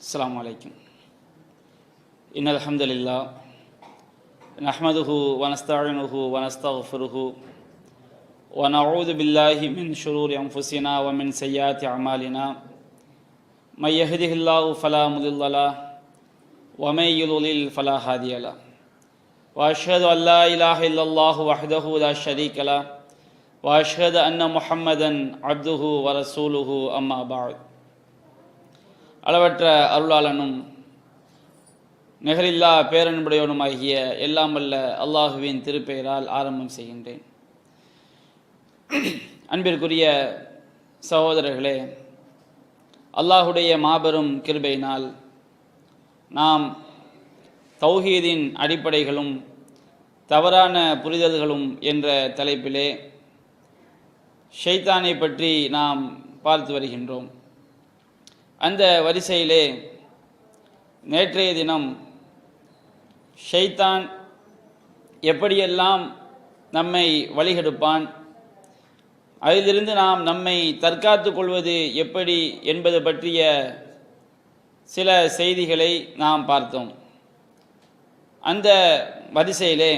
السلام عليكم. إن الحمد لله نحمده ونستعينه ونستغفره ونعوذ بالله من شرور أنفسنا ومن سيئات أعمالنا من يهده الله فلا مضل له ومن يضلل فلا هادي له وأشهد أن لا إله إلا الله وحده لا شريك له وأشهد أن محمدا عبده ورسوله أما بعد. அளவற்ற அருளாளனும் நிகரில்லா பேரன்புடையவனுமாகிய எல்லாம் வல்ல அல்லாஹுவின் திருப்பெயரால் ஆரம்பம் செய்கின்றேன். அன்பிற்குரிய சகோதரர்களே, அல்லாஹுடைய மாபெரும் கிருபையினால் நாம் தௌஹீதின் அடிப்படைகளும் தவறான புரிதல்களும் என்ற தலைப்பிலே ஷைத்தானை பற்றி நாம் பார்த்து வருகின்றோம். அந்த வரிசையிலே நேற்றைய தினம் ஷைத்தான் எப்படியெல்லாம் நம்மை வழிகெடுப்பான், அதிலிருந்து நாம் நம்மை தற்காத்து கொள்வது எப்படி என்பது பற்றிய சில செய்திகளை நாம் பார்த்தோம். அந்த வரிசையிலே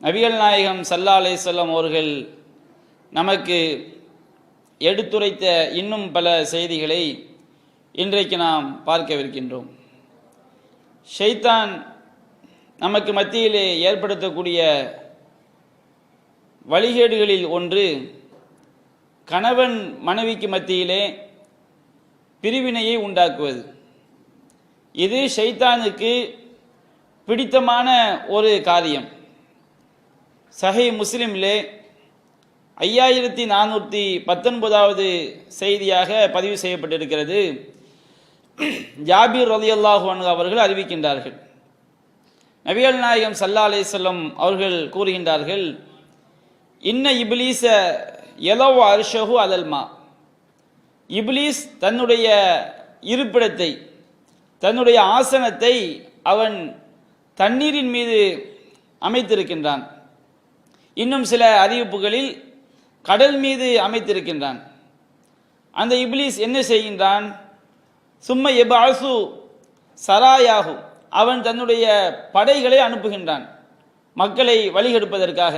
நபிகள் நாயகம் ஸல்லல்லாஹு அலைஹி வஸல்லம் அவர்கள் நமக்கு எடுத்துரைத்த இன்னும் பல செய்திகளை இன்றைக்கு நாம் பார்க்கவிருக்கின்றோம். ஷைத்தான் நமக்கு மத்தியிலே ஏற்படுத்தக்கூடிய வழிகேடுகளில் ஒன்று கணவன் மனைவிக்கு மத்தியிலே பிரிவினையை உண்டாக்குவது. இது ஷைத்தானுக்கு பிடித்தமான ஒரு காரியம். சஹீஹ் முஸ்லிமிலே 5419வது செய்தியாக பதிவு செய்யப்பட்டிருக்கிறது. ஜாபீர் ரலியல்லாஹு அன்ஹு அவர்கள் அறிவிக்கின்றார்கள், நபிகள் நாயகம் ஸல்லல்லாஹு அலைஹி வஸல்லம் அவர்கள் கூறுகின்றார்கள், இன்ன இப்லீஸ யலவ் அர்ஷஹு அலல்மா. இப்லீஸ் தன்னுடைய இருப்பிடத்தை, தன்னுடைய ஆசனத்தை அவன் தண்ணீரின் மீது அமைத்திருக்கின்றான். இன்னும் சில அறிவிப்புகளில் கடல் மீது அமைத்திருக்கின்றான். அந்த இப்லீஸ் என்ன செய்கின்றான்? சும்ம எபாசு சராயாகு, அவன் தன்னுடைய படைகளை அனுப்புகின்றான் மக்களை வழிகெடுப்பதற்காக.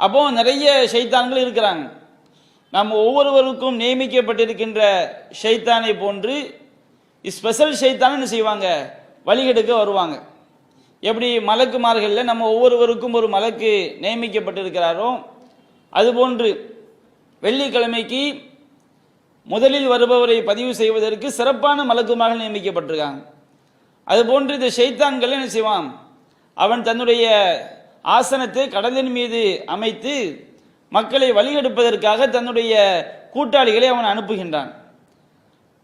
அப்போ நிறைய ஷைத்தான்கள் இருக்கிறாங்க. நம்ம ஒவ்வொருவருக்கும் நியமிக்கப்பட்டிருக்கின்ற ஷைத்தானை போன்று ஸ்பெஷல் ஷைத்தான் என்ன செய்வாங்க? வழிகெடுக்க வருவாங்க. எப்படி மலக்குமார்களில் நம்ம ஒவ்வொருவருக்கும் ஒரு மலக்கு நியமிக்கப்பட்டிருக்கிறாரோ, அதுபோன்று வெள்ளிக்கிழமைக்கு முதலில் வருபவரை பதிவு செய்வதற்கு சிறப்பான மலக்குமார்கள் நியமிக்கப்பட்டிருக்காங்க. அதுபோன்று இந்த ஷைத்தான்கள் என்ன செய்வான்? அவன் தன்னுடைய ஆசனத்தை கடலின் மீது அமைத்து மக்களை வழிகெடுப்பதற்காக தன்னுடைய கூட்டாளிகளை அவன் அனுப்புகின்றான்.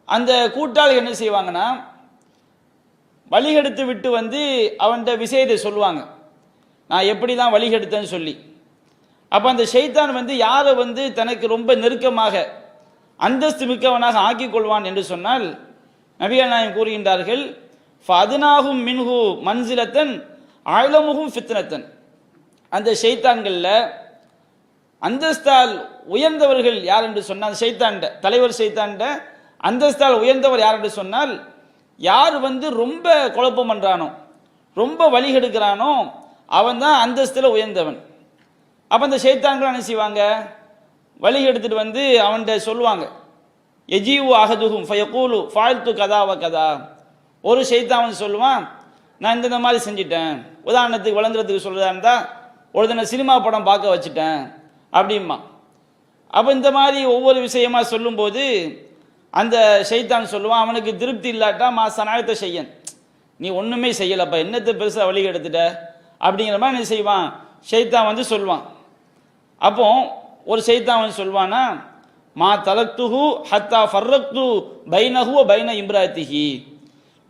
அந்த கூட்டாளிகள் என்ன செய்வாங்கன்னா, வழிகெடுத்து விட்டு வந்து அவன்கிட்ட விஷயத்தை சொல்லுவாங்க, நான் எப்படி தான் வழிகெடுத்தேன்னு சொல்லி. அப்போ அந்த ஷைத்தான் யாரை தனக்கு ரொம்ப நெருக்கமாக அந்தஸ்து மிக்கவனாக ஆக்கிக் கொள்வான் என்று சொன்னால், நபிகள் நாயகம் கூறுகின்றார்கள், ஃபதுனாஹும் மின்ஹு மன்சிலத்தன் அலமுஹும் ஃபித்னத்தன். அந்த ஷைத்தான்களில் அந்தஸ்தால் உயர்ந்தவர்கள் யார் என்று சொன்னால், ஷைத்தான்ட தலைவர் ஷைத்தான்ட அந்தஸ்தால் உயர்ந்தவர் யார் என்று சொன்னால், யார் ரொம்ப குழப்பம் பண்ணுறானோ, ரொம்ப வழிகெடுக்கிறானோ, அவன் தான் அந்தஸ்தில் உயர்ந்தவன். அப்போ அந்த ஷைத்தான்கள் என்ன செய்வாங்க? வழி எடுத்துட்டு அவன்கிட்ட சொல்லுவாங்க, எஜீவு அஹதுஹும் ஃபயகூலு ஃபால்து கதா வ கதா. ஒரு ஷைத்தான் சொல்லுவான், நான் இந்த மாதிரி செஞ்சிட்டேன். உதாரணத்துக்கு விளங்குறதுக்கு சொல்றதா இருந்தால், ஒரு தினம் சினிமா படம் பார்க்க வச்சுட்டேன் அப்படிமா. அப்போ இந்த மாதிரி ஒவ்வொரு விஷயமா சொல்லும்போது அந்த ஷைத்தான் சொல்லுவான், அவனுக்கு திருப்தி இல்லாட்டா மா சனாயத்தை செய்யன், நீ ஒன்றுமே செய்யலப்பா, என்னத்தை பெருசாக வழி எடுத்துட்ட அப்படிங்கிற மாதிரி என்ன செய்வான்? ஷைத்தான் சொல்லுவான். அப்போ ஒரு ஷைத்தான் சொல்வானா, மா தலக்துஹு ஹத்தா ஃபர்ரக்து பைனஹு வ பைன இம்ராத்திஹி.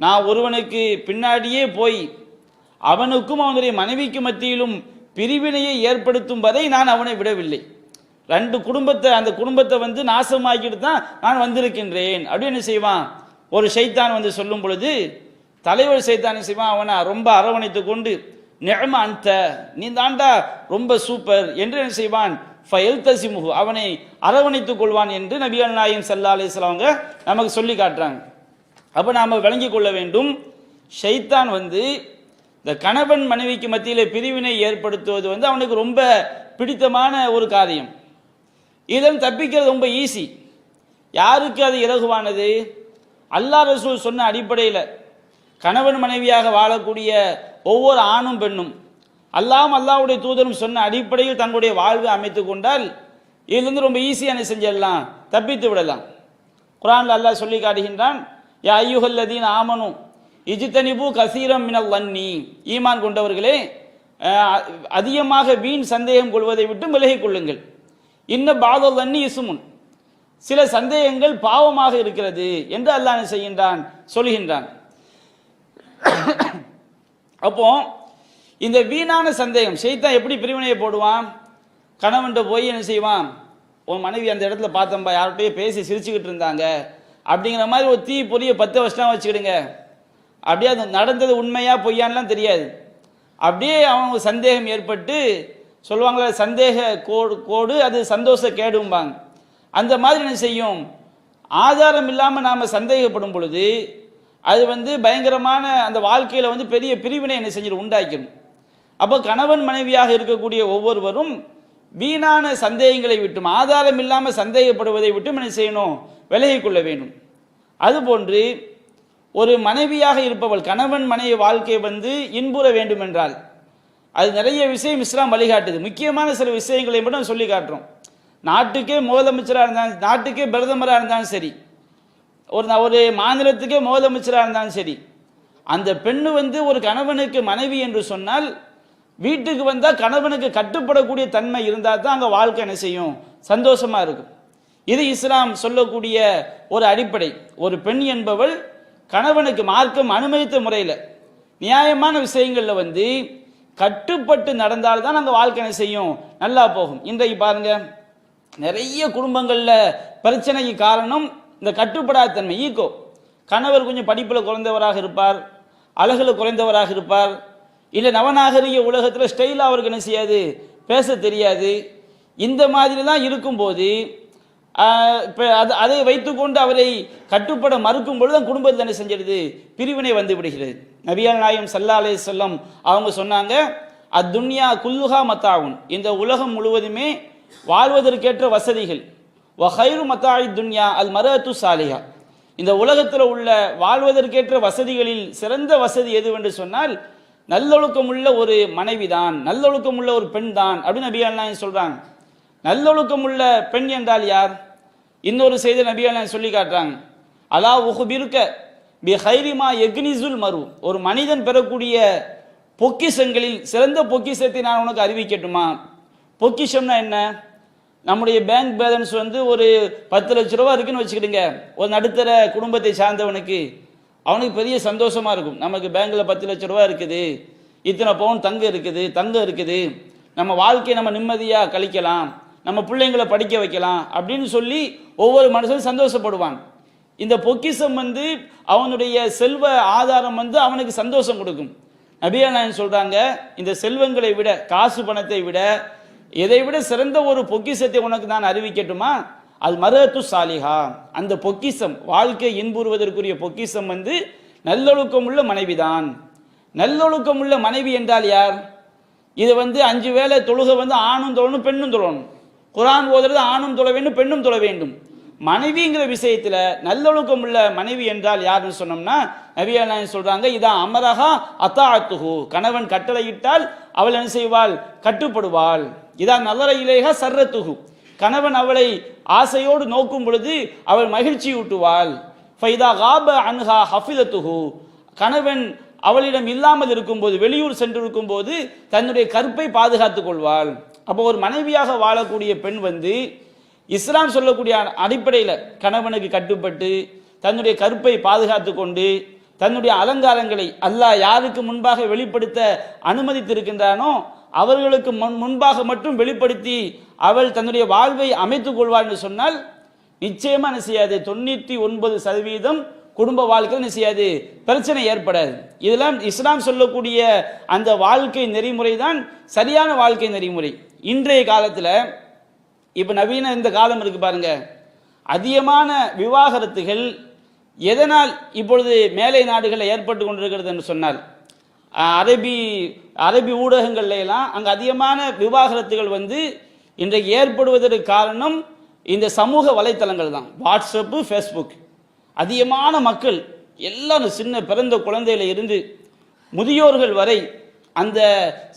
நான் ஒருவனுக்கு பின்னாடியே போய் அவனுக்கும் அவனுடைய மனைவிக்கு மத்தியிலும் பிரிவினையை ஏற்படுத்தும் வரை நான் அவனை விடவில்லை. ரெண்டு குடும்பத்தை, அந்த குடும்பத்தை நாசமாக்கிட்டு தான் நான் வந்திருக்கின்றேன் அப்படின்னு செய்வான். ஒரு ஷைத்தான் சொல்லும் பொழுது தலைவர் ஷைத்தான் செய்வான், அவனை ரொம்ப அரவணைத்து கொண்டு, நிஅம அன்த, நீ தாண்டா ரொம்ப சூப்பர் என்று என்ன செய்வான்? ஃபயல்தசிமுஹு, அவனை அரவணைத்துக் கொள்வான் என்று நபிகள் நாயகம் ஸல்லல்லாஹு அலைஹி வஸல்லம் அவங்க நமக்கு சொல்லி காட்டுறாங்க. அப்போ நாம் விளங்கி கொள்ள வேண்டும், ஷைத்தான் வந்து இந்த கணவன் மனைவிக்கு மத்தியில் பிரிவினை ஏற்படுத்துவது வந்து அவனுக்கு ரொம்ப பிடித்தமான ஒரு காரியம். இதன் தப்பிக்கிறது ரொம்ப ஈஸி. யாருக்கு அது இலகுவானது? அல்லாஹ் ரசூல் சொன்ன அடிப்படையில் கணவன் மனைவியாக வாழக்கூடிய ஒவ்வொரு ஆணும் பெண்ணும் அல்லாஹ்வுடைய தூதரும் சொன்ன அடிப்படையில் தங்களுடைய வாழ்வை அமைத்து கொண்டால் இதிலிருந்து ரொம்ப ஈஸியான செஞ்சிடலாம், தப்பித்து விடலாம். குர்ஆன்ல அல்லாஹ் சொல்லி காட்டுகின்றான், யா அய்யுஹல்லதீன ஆமனு இஜ்தனிபு கஸீரம் மினல் வன்னி, ஈமான் கொண்டவர்களே அதிகமாக வீண் சந்தேகம் கொள்வதை விட்டு விலகிக் கொள்ளுங்கள். இன்ன பாதல் வன்னி இஸ்முன், சில சந்தேகங்கள் பாவமாக இருக்கிறது என்று அல்லாஹ் செய்கின்றான், சொல்கின்றான். அப்போ இந்த வீணான சந்தேகம் ஷைத்தான் எப்படி பிரிவினையை போடுவான்? கணவன்கிட்ட போய் என்ன செய்வான், உன் மனைவி அந்த இடத்துல பார்த்தம்பா யார்கிட்டயே பேசி சிரிச்சுக்கிட்டு இருந்தாங்க அப்படிங்கிற மாதிரி ஒரு தீ பொரிய 10 வருஷம் வச்சுக்கிடுங்க. அப்படியே அது நடந்தது உண்மையா பொய்யான்லாம் தெரியாது. அப்படியே அவங்க சந்தேகம் ஏற்பட்டு சொல்லுவாங்களே, சந்தேக கோடு அது சந்தோஷ கேடும்பாங்க. அந்த மாதிரி என்ன செய்யும், ஆதாரம் இல்லாமல் நாம் சந்தேகப்படும் பொழுது அது வந்து பயங்கரமான அந்த வாழ்க்கையில் வந்து பெரிய பிரிவினை என்ன செஞ்சிடும், உண்டாக்கிடும். அப்போ கணவன் மனைவியாக இருக்கக்கூடிய ஒவ்வொருவரும் வீணான சந்தேகங்களை விட்டும் ஆதாரம் இல்லாமல் சந்தேகப்படுவதை விட்டும் என்ன செய்யணும், விலகிக் கொள்ள வேண்டும். அதுபோன்று ஒரு மனைவியாக இருப்பவள் கணவன் மனைவி வாழ்க்கை வந்து இன்புற வேண்டும் என்றால் அது நிறைய விஷயம் இஸ்லாம் வழிகாட்டுது. முக்கியமான சில விஷயங்களை மட்டும் சொல்லி காட்டுறோம். நாட்டுக்கே முதலமைச்சராக இருந்தாலும், நாட்டுக்கே பிரதமராக இருந்தாலும் சரி, ஒரு மாநிலத்துக்கே முதலமைச்சராக இருந்தாலும் சரி, அந்த பெண்ணு வந்து ஒரு கணவனுக்கு மனைவி என்று சொன்னால் வீட்டுக்கு வந்தால் கணவனுக்கு கட்டுப்படக்கூடிய தன்மை இருந்தால் தான் அங்கே வாழ்க்கை என்ன செய்யும், சந்தோஷமா இருக்கும். இது இஸ்லாம் சொல்லக்கூடிய ஒரு அடிப்படை. ஒரு பெண் என்பவள் கணவனுக்கு மார்க்கம் அனுமதித்த முறையில் நியாயமான விஷயங்களில் வந்து கட்டுப்பட்டு நடந்தால்தான் அங்கே வாழ்க்கை என்ன செய்யும், நல்லா போகும். இன்றைக்கு பாருங்க, நிறைய குடும்பங்களில் பிரச்சனைக்கு காரணம் இந்த கட்டுப்படாத தன்மை, ஈகோ. கணவர் கொஞ்சம் படிப்பில் குறைந்தவராக இருப்பார், அழகில் குறைந்தவராக இருப்பார், இல்லை நவநாகரிக உலகத்தில் ஸ்டைலாக அவருக்கு என்ன செய்யாது, பேச தெரியாது. இந்த மாதிரி தான் இருக்கும்போது அதை வைத்துக்கொண்டு அவரை கட்டுப்பட மறுக்கும் பொழுது தான் குடும்பத்தில் என்ன செஞ்சிருது, பிரிவினை வந்து விடுகிறது. நபிகள் நாயகம் ஸல்லல்லாஹு அலைஹி வஸல்லம் அவங்க சொன்னாங்க, அத்துன்யா குல்லுஹா மத்தாவுன், இந்த உலகம் முழுவதுமே வாழ்வதற்கேற்ற வசதிகள். வஹைரு மத்தாஇ துன்யா அல் மரஅத்து சாலிஹா, இந்த உலகத்தில் உள்ள வாழ்வதற்கேற்ற வசதிகளில் சிறந்த வசதி எதுவென்று சொன்னால் நல்லொழுக்கம் உள்ள ஒரு மனைவி தான், நல்லொழுக்கம் உள்ள ஒரு பெண் தான் அப்படின்னு நபிகள் நாயகம் சொல்றாங்க. நல்லொழுக்கம் உள்ள பெண் என்றால் யார்? இன்னொரு செய்தி நபிகள் நாயகம் சொல்லி காட்டுறாங்க, அலா உஹ்பிருக பி ஹைரிமா யக்னிசுல் மரு, ஒரு மனிதன் பெறக்கூடிய பொக்கிஷங்களில் சிறந்த பொக்கிஷத்தை நான் உனக்கு அறிவிக்கட்டுமா? பொக்கிஷம்னா என்ன? நம்முடைய பேங்க் பேலன்ஸ் வந்து ஒரு 10 லட்ச ரூபா இருக்குன்னு வச்சுக்கிடுங்க. ஒரு நடுத்தர குடும்பத்தை சார்ந்தவனுக்கு அவனுக்கு பெரிய சந்தோஷமா இருக்கும். நமக்கு பேங்க்ல 10 லட்ச ரூபா இருக்குது, இத்தனை பவுன் தங்கம் இருக்குது, நம்ம வாழ்க்கையை நம்ம நிம்மதியாக கழிக்கலாம், நம்ம பிள்ளைங்களை படிக்க வைக்கலாம் அப்படின்னு சொல்லி ஒவ்வொரு மனுஷனும் சந்தோஷப்படுவான். இந்த பொக்கிஷம் வந்து அவனுடைய செல்வ ஆதாரம் வந்து அவனுக்கு சந்தோஷம் கொடுக்கும். நபிகள் நாயகம் சொல்றாங்க, இந்த செல்வங்களை விட, காசு பணத்தை விட, எதை விட சிறந்த ஒரு பொக்கிஷத்தை உனக்கு நான் அறிவிக்கட்டுமா? அல் மரஅத்து சாலிஹா, அந்த பொக்கிஷம், வாழ்க்கை இன்புறுவதற்குரிய பொக்கிஷம் வந்து நல்லொழுக்கம் உள்ள மனைவிதான். நல்லொழுக்கம் உள்ள மனைவி என்றால் யார்? இது வந்து 5 வேளை தொழுகை வந்து ஆணும் தொழணும் பெண்ணும் தொழணும், குர்ஆன் ஓதுறது ஆணும் தொழ வேண்டும் பெண்ணும் தொழ வேண்டும். மனைவிங்கிற விஷயத்துல நல்லொழுக்கம் உள்ள மனைவி என்றால் யாருன்னு சொன்னோம்னா நபிகள் நாயகம் சொல்றாங்க, இதா அமரஹா அத்தாஅத்துஹு, கணவன் கட்டளையிட்டால் அவள் என்ன செய்வாள், கட்டுப்படுவாள். இதா நலர இலைஹா சர்ரத்துஹு, கணவன் அவளை ஆசையோடு நோக்கும் பொழுது அவள் மகிழ்ச்சி ஊட்டுவாள். ஃபைதா காப அன்ஹா ஹஃபிலத்துஹு, கணவன் அவளிடம் இல்லாமல் இருக்கும்போது, வெளியூர் சென்றிருக்கும் போது தன்னுடைய கற்பை பாதுகாத்துக் கொள்வாள். அப்போ ஒரு மனைவியாக வாழக்கூடிய பெண் வந்து இஸ்லாம் சொல்லக்கூடிய அடிப்படையில் கணவனுக்கு கட்டுப்பட்டு தன்னுடைய கற்பை பாதுகாத்து கொண்டு தன்னுடைய அலங்காரங்களை அல்லாஹ் யாருக்கு முன்பாக வெளிப்படுத்த அனுமதித்திருக்கின்றானோ அவர்களுக்கு முன்பாக மட்டும் வெளிப்படுத்தி அவள் தன்னுடைய வாழ்வை அமைத்துக் கொள்வாள் என்று சொன்னால் நிச்சயமா என்ன செய்யாது, 99% குடும்ப வாழ்க்கை என்ன செய்யாது, பிரச்சனை ஏற்படாது. இதெல்லாம் இஸ்லாம் சொல்லக்கூடிய அந்த வாழ்க்கை நெறிமுறை தான் சரியான வாழ்க்கை நெறிமுறை. இன்றைய காலத்தில் இப்போ நவீன இந்த காலம் இருக்கு பாருங்க, அதிகமான விவாகரத்துகள் எதனால் இப்பொழுது மேலை நாடுகளில் ஏற்பட்டு கொண்டிருக்கிறது என்று சொன்னால், அரபி ஊடகங்கள்ல எல்லாம் அங்கே அதிகமான விவாகரத்துகள் வந்து இன்றைக்கு ஏற்படுவதற்கு காரணம் இந்த சமூக வலைத்தளங்கள் தான். WhatsApp, Facebook. அதிகமான மக்கள் எல்லாரும் சின்ன பிறந்த குழந்தையில இருந்து முதியோர்கள் வரை அந்த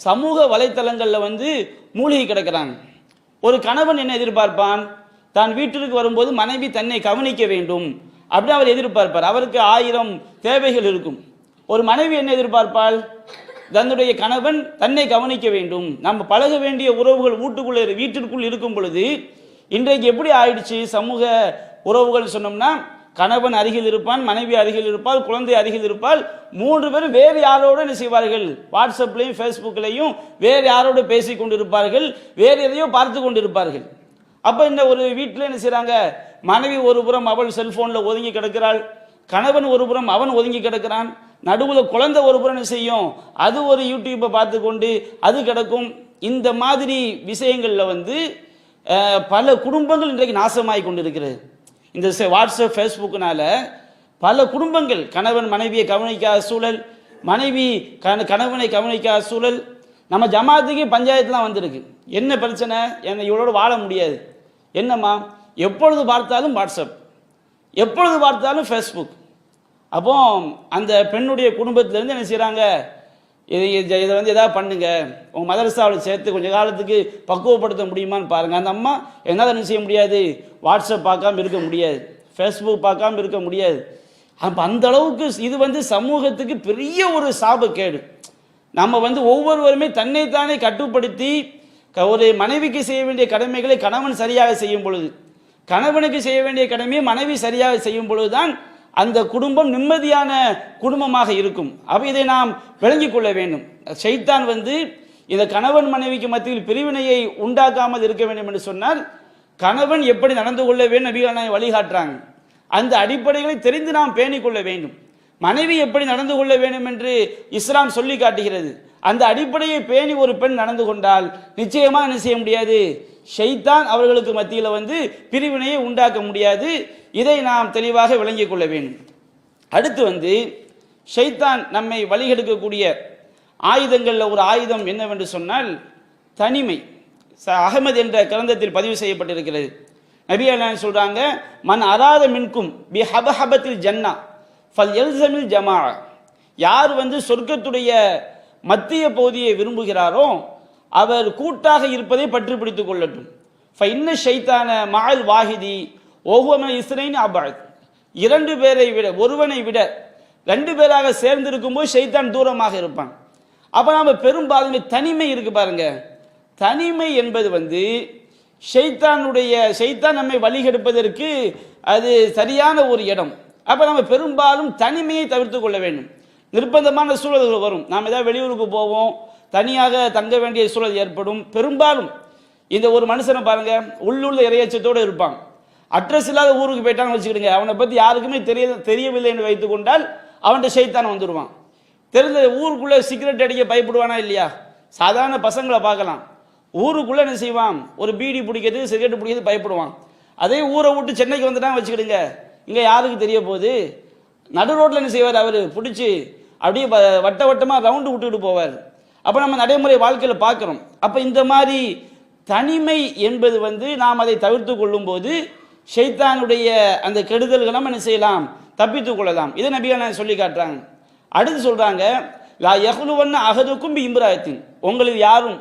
சமூக வலைத்தளங்களில் வந்து மூழ்கி கிடக்கிறாங்க. ஒரு கணவன் என்ன எதிர்பார்ப்பான்? தான் வீட்டிற்கு வரும்போது மனைவி தன்னை கவனிக்க வேண்டும் அப்படி அவர் எதிர்பார்ப்பார். அவருக்கு 1000 தேவைகள் இருக்கும். ஒரு மனைவி என்ன எதிர்பார்ப்பாள்? தன்னுடைய கணவன் தன்னை கவனிக்க வேண்டும். நம்ம பழக வேண்டிய உறவுகள் வீட்டிற்குள் இருக்கும் பொழுது இன்றைக்கு எப்படி ஆயிடுச்சு சமூக உறவுகள் சொன்னோம்னா, கணவன் அருகில் இருப்பான், மனைவி அருகில் இருப்பாள், குழந்தை அருகில் இருப்பாள். 3 பேரும் வேறு யாரோடு என்ன செய்வார்கள்? வாட்ஸ்அப்லையும் ஃபேஸ்புக்லையும் வேறு யாரோடு பேசி கொண்டிருப்பார்கள், வேறு எதையோ பார்த்து கொண்டிருப்பார்கள். அப்போ இந்த ஒரு வீட்டில் என்ன செய்கிறாங்க? மனைவி ஒரு புறம் அவள் செல்போனில் ஒதுங்கி கிடக்கிறாள், கணவன் ஒரு புறம் அவன் ஒதுங்கி கிடக்கிறான், நடுவில் குழந்தை ஒரு புறம் என்ன செய்யும்? அது ஒரு யூடியூப்பை பார்த்து கொண்டு அது கிடக்கும். இந்த மாதிரி விஷயங்களில் வந்து பல குடும்பங்கள் இன்றைக்கு நாசமாகி கொண்டிருக்கிறது. இந்த வாட்ஸ்அப் ஃபேஸ்புக்குனால பல குடும்பங்கள், கணவன் மனைவியை கவனிக்காத சூழல், மனைவி கணவனை கவனிக்காத சூழல். நம்ம ஜமாத்துக்கு பஞ்சாயத்துலாம் வந்திருக்கு. என்ன பிரச்சனை? என்னை இவளோட வாழ முடியாது. என்னம்மா? எப்பொழுது பார்த்தாலும் வாட்ஸ்அப், எப்பொழுது பார்த்தாலும் ஃபேஸ்புக். அப்போ அந்த பெண்ணுடைய குடும்பத்திலேருந்து என்ன செய்கிறாங்க? இதை வந்து எதாவது பண்ணுங்க, உங்கள் மதரசாவில் சேர்த்து கொஞ்சம் காலத்துக்கு பக்குவப்படுத்த முடியுமான்னு பாருங்கள். அந்த அம்மா என்னால் என்ன செய்ய முடியாது? வாட்ஸ்அப் பார்க்காம இருக்க முடியாது, ஃபேஸ்புக் பார்க்காம இருக்க முடியாது. அப்போ அந்த அளவுக்கு இது வந்து சமூகத்துக்கு பெரிய ஒரு சாபக்கேடு. நம்ம வந்து ஒவ்வொருவருமே தன்னைத்தானே கட்டுப்படுத்தி ஒரு மனைவிக்கு செய்ய வேண்டிய கடமைகளை கணவன் சரியாக செய்யும் பொழுது, கணவனுக்கு செய்ய வேண்டிய கடமையை மனைவி சரியாக செய்யும் பொழுதுதான் அந்த குடும்பம் நிம்மதியான குடும்பமாக இருக்கும். அப்போ இதை நாம் விளங்கிக் கொள்ள வேண்டும். ஷைத்தான் வந்து இந்த கணவன் மனைவிக்கு மத்தியில் பிரிவினையை உண்டாக்காமல் இருக்க வேண்டும் என்று சொன்னால், கணவன் எப்படி நடந்து கொள்ள வேண்டும் நபிகள் வழிகாட்டுறாங்க. அந்த அடிப்படைகளை தெரிந்து நாம் பேணிக் கொள்ள வேண்டும். மனைவி எப்படி நடந்து கொள்ள வேண்டும் என்று இஸ்லாம் சொல்லி காட்டுகிறது. அந்த அடிப்படையை பேணி ஒரு பெண் நடந்து கொண்டால் நிச்சயமாக என்ன செய்ய முடியாது? ஷைத்தான் அவர்களுக்கு மத்தியில் வந்து பிரிவினையை உண்டாக்க முடியாது. இதை நாம் தெளிவாக விளங்கிக் கொள்ள வேண்டும். அடுத்து வந்து ஷைத்தான் நம்மை வழிகெடுக்கக்கூடிய ஆயுதங்களில் ஒரு ஆயுதம் என்னவென்று சொன்னால் தனிமை. அகமது என்ற கிரந்தத்தில் பதிவு செய்யப்பட்டிருக்கிறது. நபி அல்லாஹ் சொல்றாங்க, மன் அராத மின்கும் பி ஹபஹபத்தில் ஜன்னா ஃபல் யல்ஸமில் ஜமா. யார் வந்து சொர்க்கத்துடைய மத்திய பகுதியை விரும்புகிறாரோ அவர் கூட்டாக இருப்பதை பற்றி பிடித்துக் கொள்ளட்டும். ஃபைன்ன ஷைத்தான மஅல் வாஹிதி ஓஹுவ இஸ்ரைன் அபஅத். 2 பேரை விட, ஒருவனை விட 2 பேராக சேர்ந்திருக்கும் போது ஷைத்தான் தூரமாக இருப்பான். அப்போ நம்ம பெரும்பாலும் தனிமை இருக்கு பாருங்க. தனிமை என்பது வந்து ஷைத்தான் நம்மை வழிகெடுப்பதற்கு அது சரியான ஒரு இடம். அப்போ நம்ம பெரும்பாலும் தனிமையை தவிர்த்து கொள்ள வேண்டும். நிர்பந்தமான சூழல்கள் வரும். நாம் ஏதாவது வெளியூருக்கு போவோம், தனியாக தங்க வேண்டிய சூழல் ஏற்படும். பெரும்பாலும் இந்த ஒரு மனுஷனை பாருங்க, உள்ளுள்ள இறையச்சத்தோடு இருப்பான். அட்ரஸ் இல்லாத ஊருக்கு போயிட்டான்னு வச்சுக்கிடுங்க, அவனை பற்றி யாருக்குமே தெரியவில்லை என்று வைத்து கொண்டால் அவன்கிட்ட ஷைத்தான் வந்துடுவான். தெரிஞ்ச ஊருக்குள்ளே சிகரெட் அடிக்க பயப்படுவானா இல்லையா? சாதாரண பசங்களை பார்க்கலாம், ஊருக்குள்ளே என்ன செய்வான்? ஒரு பீடி பிடிக்கிறது, சிகரெட் பிடிக்கிறது பயப்படுவான். அதே ஊரை விட்டு சென்னைக்கு வந்துட்டான்னு வச்சுக்கிடுங்க, இங்கே யாருக்கு தெரிய போகுது? நடு ரோட்டில் என்ன செய்வார்? அவர் பிடிச்சி அப்படியே வட்டமாக ரவுண்டு விட்டுக்கிட்டு போவார். அப்போ நம்ம நடைமுறை வாழ்க்கையில் பார்க்குறோம். அப்போ இந்த மாதிரி தனிமை என்பது வந்து நாம் அதை தவிர்த்து கொள்ளும்போது ஷைத்தானுடைய அந்த கெடுதல்களை என்ன செய்யலாம்? தப்பித்து கொள்ளலாம். இதை நபிகள் சொல்லி காட்டுறாங்க. அடுத்து சொல்கிறாங்க, லா யஹ்லுவன்ன அஹதுக்கும் பி இம்ராயத்தின். உங்களில் யாரும்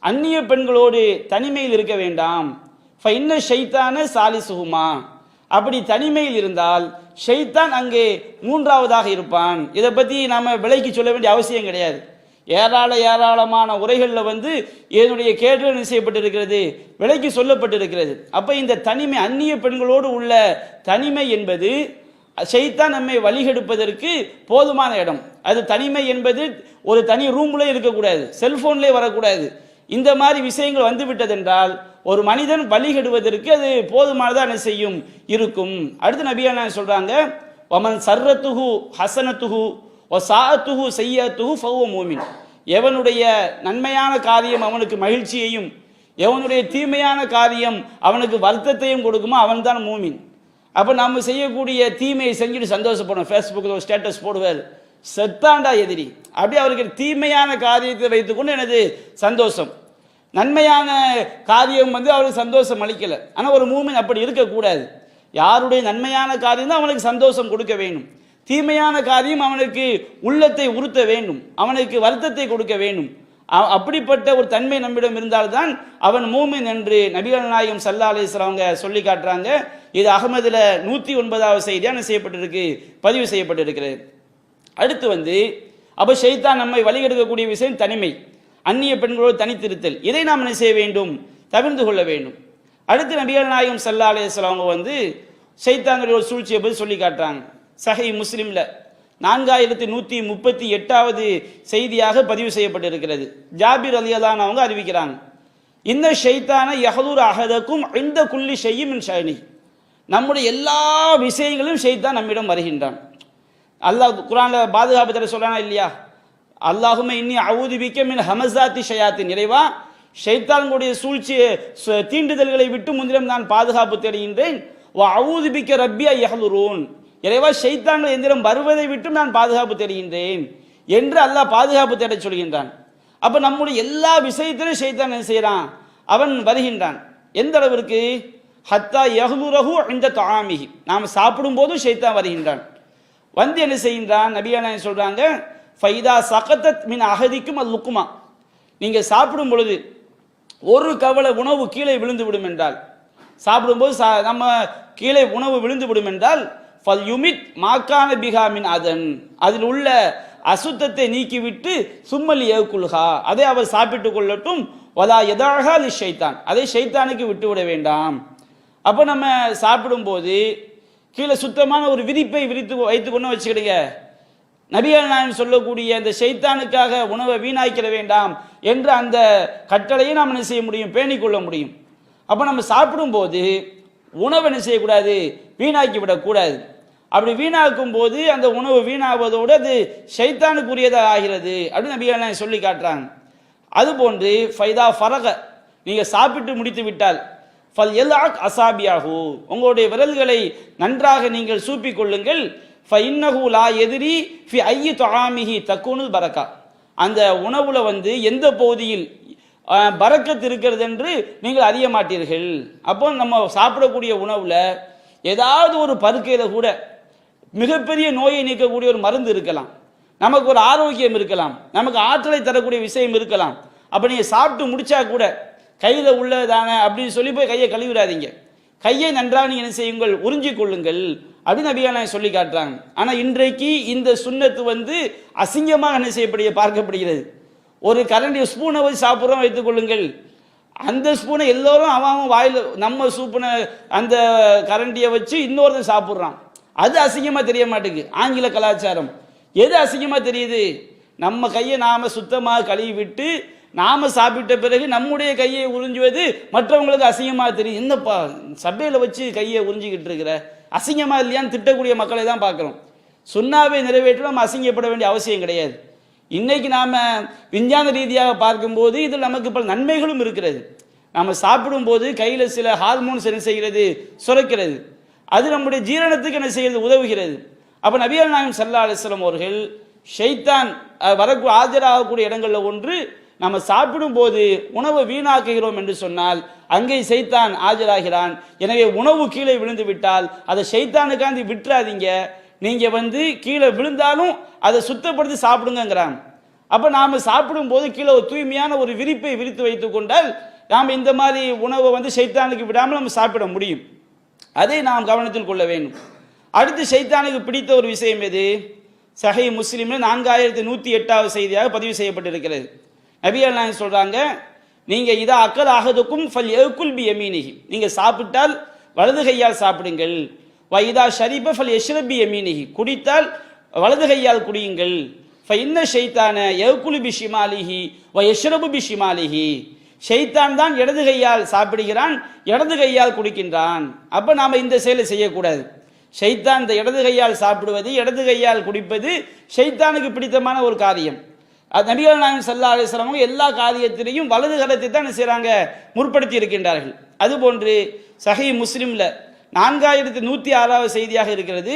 அந்நிய பெண்களோடு தனிமையில் இருக்க வேண்டாம். ஃபைன்ன ஷைத்தான சாலிசுகுமா. அப்படி தனிமையில் இருந்தால் ஷைத்தான் அங்கே 3ஆவதாக இருப்பான். இதை பற்றி நாம் விலைக்கு சொல்ல வேண்டிய அவசியம் கிடையாது. ஏராளமான உரைகளில் வந்து இதனுடைய கேடுகள் செய்யப்பட்டிருக்கிறது, விலைக்கு சொல்லப்பட்டிருக்கிறது. அப்போ இந்த தனிமை, அந்நிய பெண்களோடு உள்ள தனிமை என்பது ஷைத்தான் நம்மை வழிகெடுப்பதற்கு போதுமான இடம். அது தனிமை என்பது ஒரு தனி ரூம்ல இருக்கக்கூடாது, செல்போன்லேயே வரக்கூடாது. இந்த மாதிரி விஷயங்கள் வந்து விட்டதென்றால் ஒரு மனிதன் வழிகெடுவதற்கு அது போதுமானதாக என்ன செய்யும்? இருக்கும். அடுத்து நபியா சொல்றாங்க, வமன் சர்ரத்துஹு ஹசனத்துஹு ஒ சாஅத்துஹு செய்யத்துஹு ஃபஹுவ மூமின். எவனுடைய நன்மையான காரியம் அவனுக்கு மகிழ்ச்சியையும் எவனுடைய தீமையான காரியம் அவனுக்கு வருத்தத்தையும் கொடுக்குமோ அவன் தான் மூமின். அப்போ நம்ம செய்யக்கூடிய தீமையை செஞ்சுட்டு சந்தோஷப்படும். ஃபேஸ்புக்கில் ஒரு ஸ்டேட்டஸ் போடுவார், செத்தாண்டா எதிரி, அப்படி அவருக்கு தீமையான காரியத்தை வைத்துக்கொண்டு எனது சந்தோஷம். நன்மையான காரியம் அவருக்கு சந்தோஷம் அளிக்கலை. ஆனால் ஒரு மூமின் அப்படி இருக்கக்கூடாது. யாருடைய நன்மையான காரியம் தான் அவனுக்கு சந்தோஷம் கொடுக்க வேண்டும், தீமையான காரியம் அவனுக்கு உள்ளத்தை உறுத்த வேண்டும், அவனுக்கு வருத்தத்தை கொடுக்க வேண்டும். அப்படிப்பட்ட ஒரு தன்மை நம்மிடம் இருந்தால்தான் அவன் மூமின் என்று நபிகள் நாயகம் ஸல்லல்லாஹு அலைஹி வஸல்லம் அவங்க சொல்லி காட்டுறாங்க. இது அகமதுல 109வது செய்தியான செய்யப்பட்டிருக்கு, பதிவு செய்யப்பட்டிருக்கிறது. அடுத்து அப்போ ஷைத்தான் நம்மை வழிகெடுக்கக்கூடிய விஷயம் தனிமை, அந்நிய பெண்களோடு தனித்திருத்தல். இதை நாம் என்ன செய்ய வேண்டும்? தவிர்த்து கொள்ள வேண்டும். அடுத்து நபிகள் நாயகம் ஸல்லல்லாஹு அலைஹி வஸல்லம் அவங்க ஷைத்தானுடைய ஒரு சூழ்ச்சியை பற்றி சொல்லி காட்டுறாங்க. சஹீஹ் முஸ்லிம்ல 4138வது செய்தியாக பதிவு செய்யப்பட்டிருக்கிறது. ஜாபிர் ரலியல்லாஹு அன்ஹு அவங்க அறிவிக்கிறாங்க, இந்த ஷைத்தான யஹ்துரு அஹதக்கும் இந்த குல்லி ஷைஇ மின் ஷஅனி, நம்முடைய எல்லா விஷயங்களும் ஷைத்தான் நம்மிடம் வருகின்றான். அல்லாஹ் குர்ஆன்ல பாதுகாப்பு தர சொல்றானா இல்லையா? அல்லாஹும்ம இன்னி அஊது பிக்க மின் ஹமஸாத்தி ஷயாத்தின், இறைவா ஷைத்தான்களுடைய சூழ்ச்சி தீண்டுதல்களை விட்டு முன்னிலும் நான் பாதுகாப்பு தேடுகின்றேன். வ அஊது பிக்க ரப்பி யஹ்துரூன், இறைவா ஷைத்தான்கள் எந்திரம் வருவதை விட்டு நான் பாதுகாப்பு தேடுகின்றேன் என்று அல்லாஹ் பாதுகாப்பு தேட சொல்கின்றான். அப்போ நம்முடைய எல்லா விஷயத்திலும் ஷைத்தான் என்ன செய்கிறான்? அவன் வருகின்றான். எந்த அளவிற்கு? ஹத்தா யஹ்துரஹு இந்த தஆமிஹி, நாம் சாப்பிடும் போது ஷைத்தான் வருகின்றான். என்ன செய்கின்றான்? நபியான சொல்றாங்க, ஃபைதா சகதத் மின் அஹதிக்கும் அல் லுக்மா, நீங்கள் சாப்பிடும் பொழுது ஒரு கவலை உணவு கீழே விழுந்து விடும் என்றால், சாப்பிடும்போது நம்ம கீழே உணவு விழுந்து விடும் என்றால், ஃபல் யுமித் மாக்கான பிகா மின் அதன், அதில் உள்ள அசுத்தத்தை நீக்கிவிட்டு சும்மலி ஏகுல்ஹா, அதை அவர் சாப்பிட்டு கொள்ளட்டும். வலா யதாஹா லி ஷைத்தான், அதை ஷைத்தானுக்கு விட்டுவிட வேண்டாம். அப்போ நம்ம சாப்பிடும்போது கீழே சுத்தமான ஒரு விரிப்பை வைத்துக்கொண்டு வச்சுக்கிடுங்க. நபிகள் நாயகம் சொல்லக்கூடிய அந்த ஷைத்தானுக்காக உணவை வீணாக்கிட வேண்டாம் என்ற அந்த கட்டளையை நாம் என்ன செய்ய முடியும்? பேணிக்கொள்ள முடியும். அப்போ நம்ம சாப்பிடும்போது உணவை என்ன செய்யக்கூடாது? வீணாக்கி விடக்கூடாது. அப்படி வீணாக்கும் போது அந்த உணவு வீணாவதோடு அது ஷைத்தானுக்குரியதாக ஆகிறது அப்படின்னு நபிகள் நாயகம் சொல்லி காட்டுறாங்க. அதுபோன்று ஃபைதா ஃபரக, நீங்கள் சாப்பிட்டு முடித்து விட்டால், ஃபல் எல்ஆக் அசாபியாகு, உங்களுடைய விரல்களை நன்றாக நீங்கள் சூப்பிக் கொள்ளுங்கள். ஃபஇன்னஹு லா எதிரி ஃபி ஐயி துஆமிஹி தக்கூனுல் பரக்கா, அந்த உணவுல எந்த பகுதியில் பரக்கத் இருக்கிறது என்று நீங்கள் அறிய மாட்டீர்கள். அப்போ நம்ம சாப்பிடக்கூடிய உணவுல ஏதாவது ஒரு பருக்கையில கூட மிகப்பெரிய நோயை நீக்கக்கூடிய ஒரு மருந்து இருக்கலாம், நமக்கு ஒரு ஆரோக்கியம் இருக்கலாம், நமக்கு ஆற்றலை தரக்கூடிய விஷயம் இருக்கலாம். அப்போ நீங்கள் சாப்பிட்டு முடிச்சா கூட கையில் உள்ளதான அப்படின்னு சொல்லி போய் கையை கழுவிடாதீங்க, கையை நன்றாக நீங்கள் என்ன செய்யுங்கள்? உறிஞ்சி கொள்ளுங்கள் அப்படின்னு நபியான சொல்லி காட்டுறாங்க. ஆனால் இன்றைக்கு இந்த சுன்னத்து அசிங்கமாக என்ன பார்க்கப்படுகிறது. ஒரு கரண்டி ஸ்பூனை வச்சு சாப்பிட்றோம் வைத்துக் கொள்ளுங்கள், அந்த ஸ்பூனை எல்லோரும் அவன் வாயில் நம்ம சூப்பின அந்த கரண்டியை வச்சு இன்னொருத்தன் சாப்பிட்றான். அது அசிங்கமாக தெரிய மாட்டேங்குது. ஆங்கில கலாச்சாரம் எது அசிங்கமாக தெரியுது? நம்ம கையை நாம் சுத்தமாக கழுவி விட்டு நாம் சாப்பிட்ட பிறகு நம்முடைய கையை உறிஞ்சுவது மற்றவங்களுக்கு அசிங்கமாக தெரியும். என்னப்பா சபையில் வச்சு கையை உறிஞ்சிக்கிட்டு இருக்கிற, அசிங்கமாக இல்லையான்னு திட்டக்கூடிய மக்களை தான் பார்க்குறோம். சுன்னாவை நிறைவேற்ற நம்ம அசிங்கப்பட வேண்டிய அவசியம் கிடையாது. இன்னைக்கு நாம் விஞ்ஞான ரீதியாக பார்க்கும்போது இதில் நமக்கு பல நன்மைகளும் இருக்கிறது. நாம் சாப்பிடும்போது கையில் சில ஹார்மோன்ஸ் என்ன செய்கிறது? சுரக்கிறது. அது நம்முடைய ஜீரணத்துக்கு என்ன செய்கிறது? உதவுகிறது. அப்போ நபிகள் நாயகம் ஸல்லல்லாஹு அலைஹி வஸல்லம் அவர்கள் ஷைத்தான் ஆஜராகக்கூடிய இடங்களில் ஒன்று, நம்ம சாப்பிடும் போது உணவை வீணாக்குகிறோம் என்று சொன்னால் அங்கே ஷைத்தான் ஆஜராகிறான். எனவே உணவு கீழே விழுந்து விட்டால் அதை ஷைத்தானுக்காண்டி விட்டுறாதீங்க, நீங்கள் கீழே விழுந்தாலும் அதை சுத்தப்படுத்தி சாப்பிடுங்கிறாங்க. அப்போ நாம் சாப்பிடும்போது கீழே ஒரு தூய்மையான ஒரு விரிப்பை விரித்து வைத்து கொண்டால் நாம் இந்த மாதிரி உணவை ஷைத்தானுக்கு விடாமல் நம்ம சாப்பிட முடியும். அதை நாம் கவனத்தில் கொள்ள வேண்டும். அடுத்து ஷைத்தானுக்கு பிடித்த ஒரு விஷயம் எது? சஹீஹ் முஸ்லிம்ல 4108வது செய்தியாக பதிவு செய்யப்பட்டிருக்கிறது. நபிகள் நாயகம் சொல்றாங்க, நீங்க இதா அக்கல் அஹதுக்கும் ஃபல் யகுல் பி யமீனிஹி, நீங்க சாப்பிட்டால் வலது கையால் சாப்பிடுங்கள். வ இதா ஷரிப ஃபல் யஷ்ரப் பி யமீனிஹி, குடித்தால் வலது கையால் குடியுங்கள். ஃப இன்ன ஷைத்தான யகுலு பி ஷிமாலிஹி வ யஷ்ரபு பி ஷிமாலிஹி, ஷைத்தான் தான் இடது கையால் சாப்பிடுகிறான், இடது கையால் குடிக்கின்றான். அப்போ நாம் இந்த செயலை செய்யக்கூடாது. ஷைத்தான் இந்த இடது கையால் சாப்பிடுவது, இடது கையால் குடிப்பது ஷைத்தானுக்கு பிடித்தமான ஒரு காரியம். நபிகள் நாயகம் ஸல்லல்லாஹு அலைஹி வஸல்லம் எல்லா காரியத்திலையும் வலது கரத்தை தான் என்ன செய்கிறாங்க, முற்படுத்தி இருக்கின்றார்கள். அதுபோன்று சஹீஹ் முஸ்லிமில் 4106வது செய்தியாக இருக்கிறது.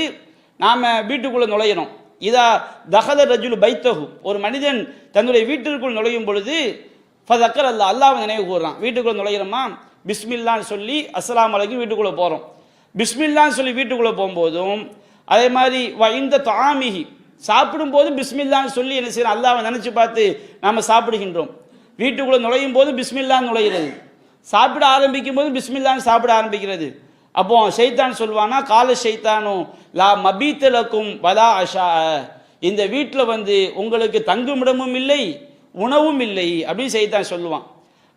நாம் வீட்டுக்குள்ளே நுழையணும். இதா தஹல ரஜுல் பைத்தஹு, ஒரு மனிதன் தன்னுடைய வீட்டிற்குள் நுழையும் பொழுது ஃபதக்கர் அல்லாஹ், அல்லாஹ்வை நினைவு கூறுறான். வீட்டுக்குள்ளே நுழையிறோமா, பிஸ்மில்லான்னு சொல்லி அஸ்ஸலாமு அலைக்கும் வீட்டுக்குள்ளே போகிறோம். பிஸ்மில்லான்னு சொல்லி வீட்டுக்குள்ளே போகும்போதும் அதே மாதிரி இந்த தாமிஹி, சாப்பிடும்போது பிஸ்மில்லான்னு சொல்லி என்ன செய்யறோம், அல்லாஹ்வை நினைச்சு பார்த்து நாம் சாப்பிடுகின்றோம். வீட்டுக்குள்ளே நுழையும் போது பிஸ்மில்லான்னு நுழைகிறது, சாப்பிட ஆரம்பிக்கும் போது பிஸ்மில்லான்னு சாப்பிட ஆரம்பிக்கிறது. அப்போ ஷைத்தான் சொல்வானா, கால ஷைத்தானோ லா மபீத்தலக்கும் வலா அஷா, இந்த வீட்டில் வந்து உங்களுக்கு தங்குமிடமும் இல்லை உணவும் இல்லை அப்படின்னு ஷைத்தான் சொல்லுவான்.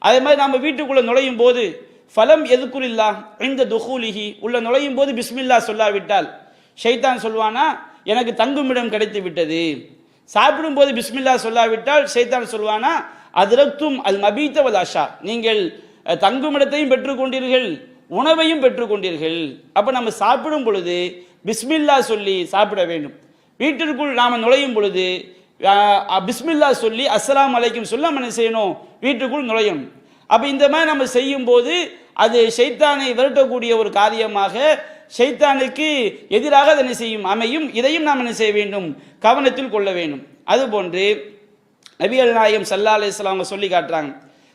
அதே மாதிரி நம்ம வீட்டுக்குள்ளே நுழையும் போது ஃபலம் எதுக்குரில்லா இந்த துஹூலிஹி, உள்ள நுழையும் போது பிஸ்மில்லா சொல்லாவிட்டால் ஷைத்தான் சொல்வானா, எனக்கு தங்குமிடம் கிடைத்து விட்டது. சாப்பிடும்போது பிஸ்மில்லா சொல்லாவிட்டால் ஷைத்தான் சொல்வானா, அதிரக்தும் அல் மபீத்த வல் அஷா, நீங்கள் தங்குமிடத்தையும் பெற்றுக்கொண்டீர்கள் உணவையும் பெற்றுக்கொண்டீர்கள். அப்போ நம்ம சாப்பிடும் பொழுது பிஸ்மில்லா சொல்லி சாப்பிட வேண்டும். வீட்டிற்குள் நாம் நுழையும் பொழுது பிஸ்மில்லா சொல்லி அஸ்ஸலாமு அலைக்கும் சொல்ல நம்ம என்ன செய்யணும், வீட்டுக்குள் நுழையணும். அப்போ இந்த மாதிரி நம்ம செய்யும் போது அது ஷைத்தானை விரட்டக்கூடிய ஒரு காரியமாக ஷைத்தானுக்கு எதிராக அதனை செய்யும் அமையும். இதையும் நாம் என்ன செய்ய வேண்டும், கவனத்தில் கொள்ள வேண்டும். அதுபோன்று நபிகள் நாயகம் ஸல்லல்லாஹு அலைஹி வஸல்லம் சொல்லி காட்டுறாங்க.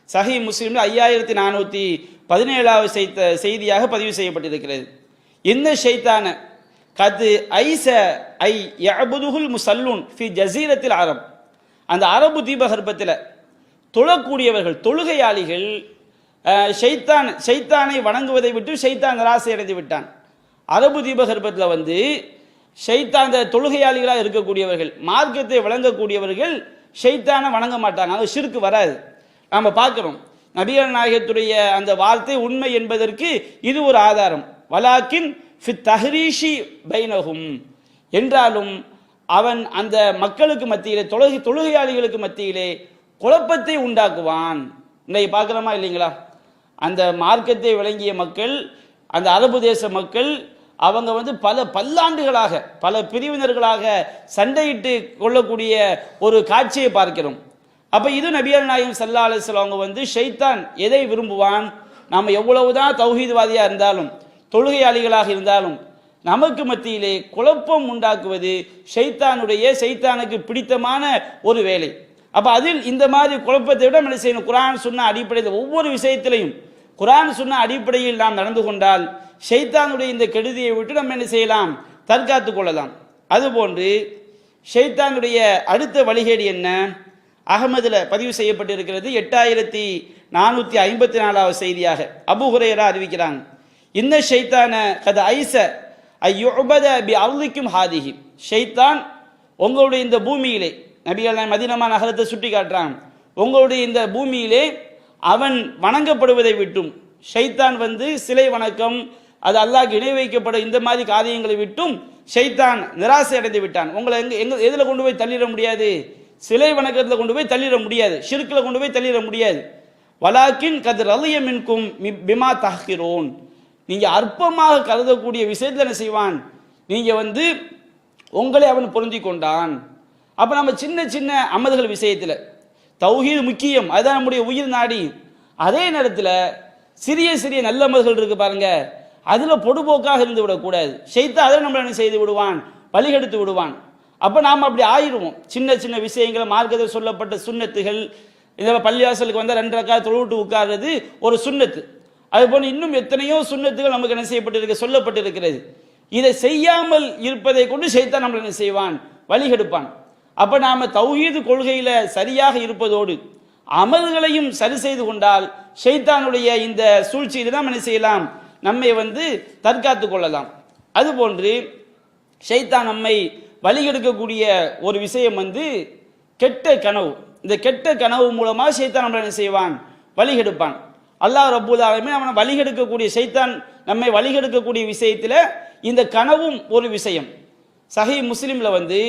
சஹீஹ் முஸ்லிமில் 5417வது செய்தியாக பதிவு செய்யப்பட்டிருக்கிறது. இந்த ஷைத்தான கது ஐச ஐ யஅபுதுல் முஸல்லூன் ஃபி ஜஸீரத்தில் அரப், அந்த அரபு தீபகற்பத்தில் தொழக்கூடியவர்கள் தொழுகையாளிகள் ஷைத்தானை வணங்குவதை விட்டு ஷைத்தான் நிராசை அடைந்து விட்டான். அரபு தீபகற்பத்தில் வந்து ஷைத்தான், அந்த தொழுகையாளிகளாக இருக்கக்கூடியவர்கள் மார்க்கத்தை வழங்கக்கூடியவர்கள் ஷைத்தானை வணங்க மாட்டாங்க, அது ஷிர்க் வராது. நாம் பார்க்குறோம் நபிகள் நாயகத்துடைய அந்த வார்த்தை உண்மை என்பதற்கு இது ஒரு ஆதாரம். வலாக்கின் ஃபித் தஹ்ரீஷி பைனஹும், என்றாலும் அவன் அந்த மக்களுக்கு மத்தியிலே தொழுகையாளிகளுக்கு மத்தியிலே குழப்பத்தை உண்டாக்குவான். இன்னைக்கு பார்க்குறோமா இல்லைங்களா, அந்த மார்க்கத்தை விளங்கிய மக்கள், அந்த அரபு தேச மக்கள், அவங்க வந்து பல பல்லாண்டுகளாக பல பிரிவினர்களாக சண்டையிட்டு கொள்ளக்கூடிய ஒரு காட்சியை பார்க்கிறோம். அப்போ இது நபிகள் நாயகம் ஸல்லல்லாஹு அலைஹி வஸல்லம் அவங்க வந்து ஷைத்தான் எதை விரும்புவான், நாம் எவ்வளவுதான் தௌஹீத்வாதியாக இருந்தாலும் தொழுகையாளிகளாக இருந்தாலும் நமக்கு மத்தியிலே குழப்பம் உண்டாக்குவது ஷைத்தானுக்கு பிடித்தமான ஒரு வேலை. அப்போ அதில் இந்த மாதிரி குழப்பத்தை விட என்ன செய்யணும், குர்ஆன் சுன்னா அடிப்படையில் ஒவ்வொரு விஷயத்திலையும் குர்ஆன் சுன்னா அடிப்படையில் நாம் நடந்து கொண்டால் ஷைத்தானுடைய இந்த கெடுதியை விட்டு நம்ம என்ன செய்யலாம், தற்காத்து கொள்ளலாம். அதுபோன்று ஷைத்தானுடைய அடுத்த வழிகேடு என்ன, அகமதுல பதிவு செய்யப்பட்டிருக்கிறது. 8454வது செய்தியாக அபூ ஹுரைரா அறிவிக்கிறாங்க. இந்த ஷைத்தான கத ஐச ஐயுபத பி அர்லிக்கும் ஹாதிஹி, ஷைத்தான் உங்களுடைய இந்த பூமியிலே, நபிகள் மதீனா நகரத்தை சுட்டி காட்டுறாங்க, உங்களுடைய இந்த பூமியிலே அவன் வணங்கப்படுவதை விட்டும், ஷைத்தான் வந்து சிலை வணக்கம், அது அல்லாஹ்க்கு இணை வைக்கப்பட இந்த மாதிரி காரியங்களை விட்டும் ஷைத்தான் நிராசை அடைந்து விட்டான். உங்களை எதில் கொண்டு போய் தள்ளிட முடியாது, சிலை வணக்கத்தில் கொண்டு போய் தள்ளிட முடியாது, ஷிர்கில் கொண்டு போய் தள்ளிட முடியாது. வலாக்கின் கது ரலிய மின்கும் பிமா தஹ்கிரோன், நீங்கள் அற்பமாக கருதக்கூடிய விஷயத்தில் என்ன செய்வான், நீங்கள் வந்து உங்களை அவன் பொருந்தி கொண்டான். அப்போ நம்ம சின்ன சின்ன அமல்கள் விஷயத்தில் தௌஹீது முக்கியம், அதுதான் நம்முடைய உயிர் நாடி. அதே நேரத்தில் சிறிய சிறிய நல்ல அமல்கள் இருக்கு பாருங்க, அதில் பொடுபோக்காக இருந்து விடக்கூடாது. ஷைத்தான் அதில் நம்மளை என்ன செய்து விடுவான், வழிகெடுத்து விடுவான். அப்போ நாம் அப்படி ஆயிடுவோம். சின்ன சின்ன விஷயங்களை, மார்க்கத்தில் சொல்லப்பட்ட சுன்னத்துகள், இந்த பள்ளிவாசலுக்கு வந்தால் 2 ரக்காத் தொழுவிட்டு உட்கார்றது ஒரு சுன்னத்து. அதுபோல் இன்னும் எத்தனையோ சுன்னத்துகள் நமக்கு என்ன செய்யப்பட்டிருக்கு, சொல்லப்பட்டிருக்கிறது. இதை செய்யாமல் இருப்பதை கொண்டு ஷைத்தான் நம்மளை என்ன செய்வான், வழிகெடுப்பான். அப்போ நாம் தௌஹீது கொள்கையில் சரியாக இருப்பதோடு அமல்களையும் சரி செய்து கொண்டால் ஷைத்தானுடைய இந்த சூழ்ச்சியில் நாம் என்ன செய்யலாம், நம்மை வந்து தற்காத்து கொள்ளலாம். அதுபோன்று ஷைத்தான் நம்மை வழிகெடுக்கக்கூடிய ஒரு விஷயம் வந்து கெட்ட கனவு. இந்த கெட்ட கனவு மூலமாக ஷைத்தான் நம்மளை என்ன செய்வான், வழிகெடுப்பான். அல்லாஹ் ரப்பல் ஆலமீன் அவனை வழிகெடுக்கக்கூடிய, ஷைத்தான் நம்மை வழிகெடுக்கக்கூடிய விஷயத்தில் இந்த கனவும் ஒரு விஷயம். சஹீஹ் முஸ்லிமில் வந்து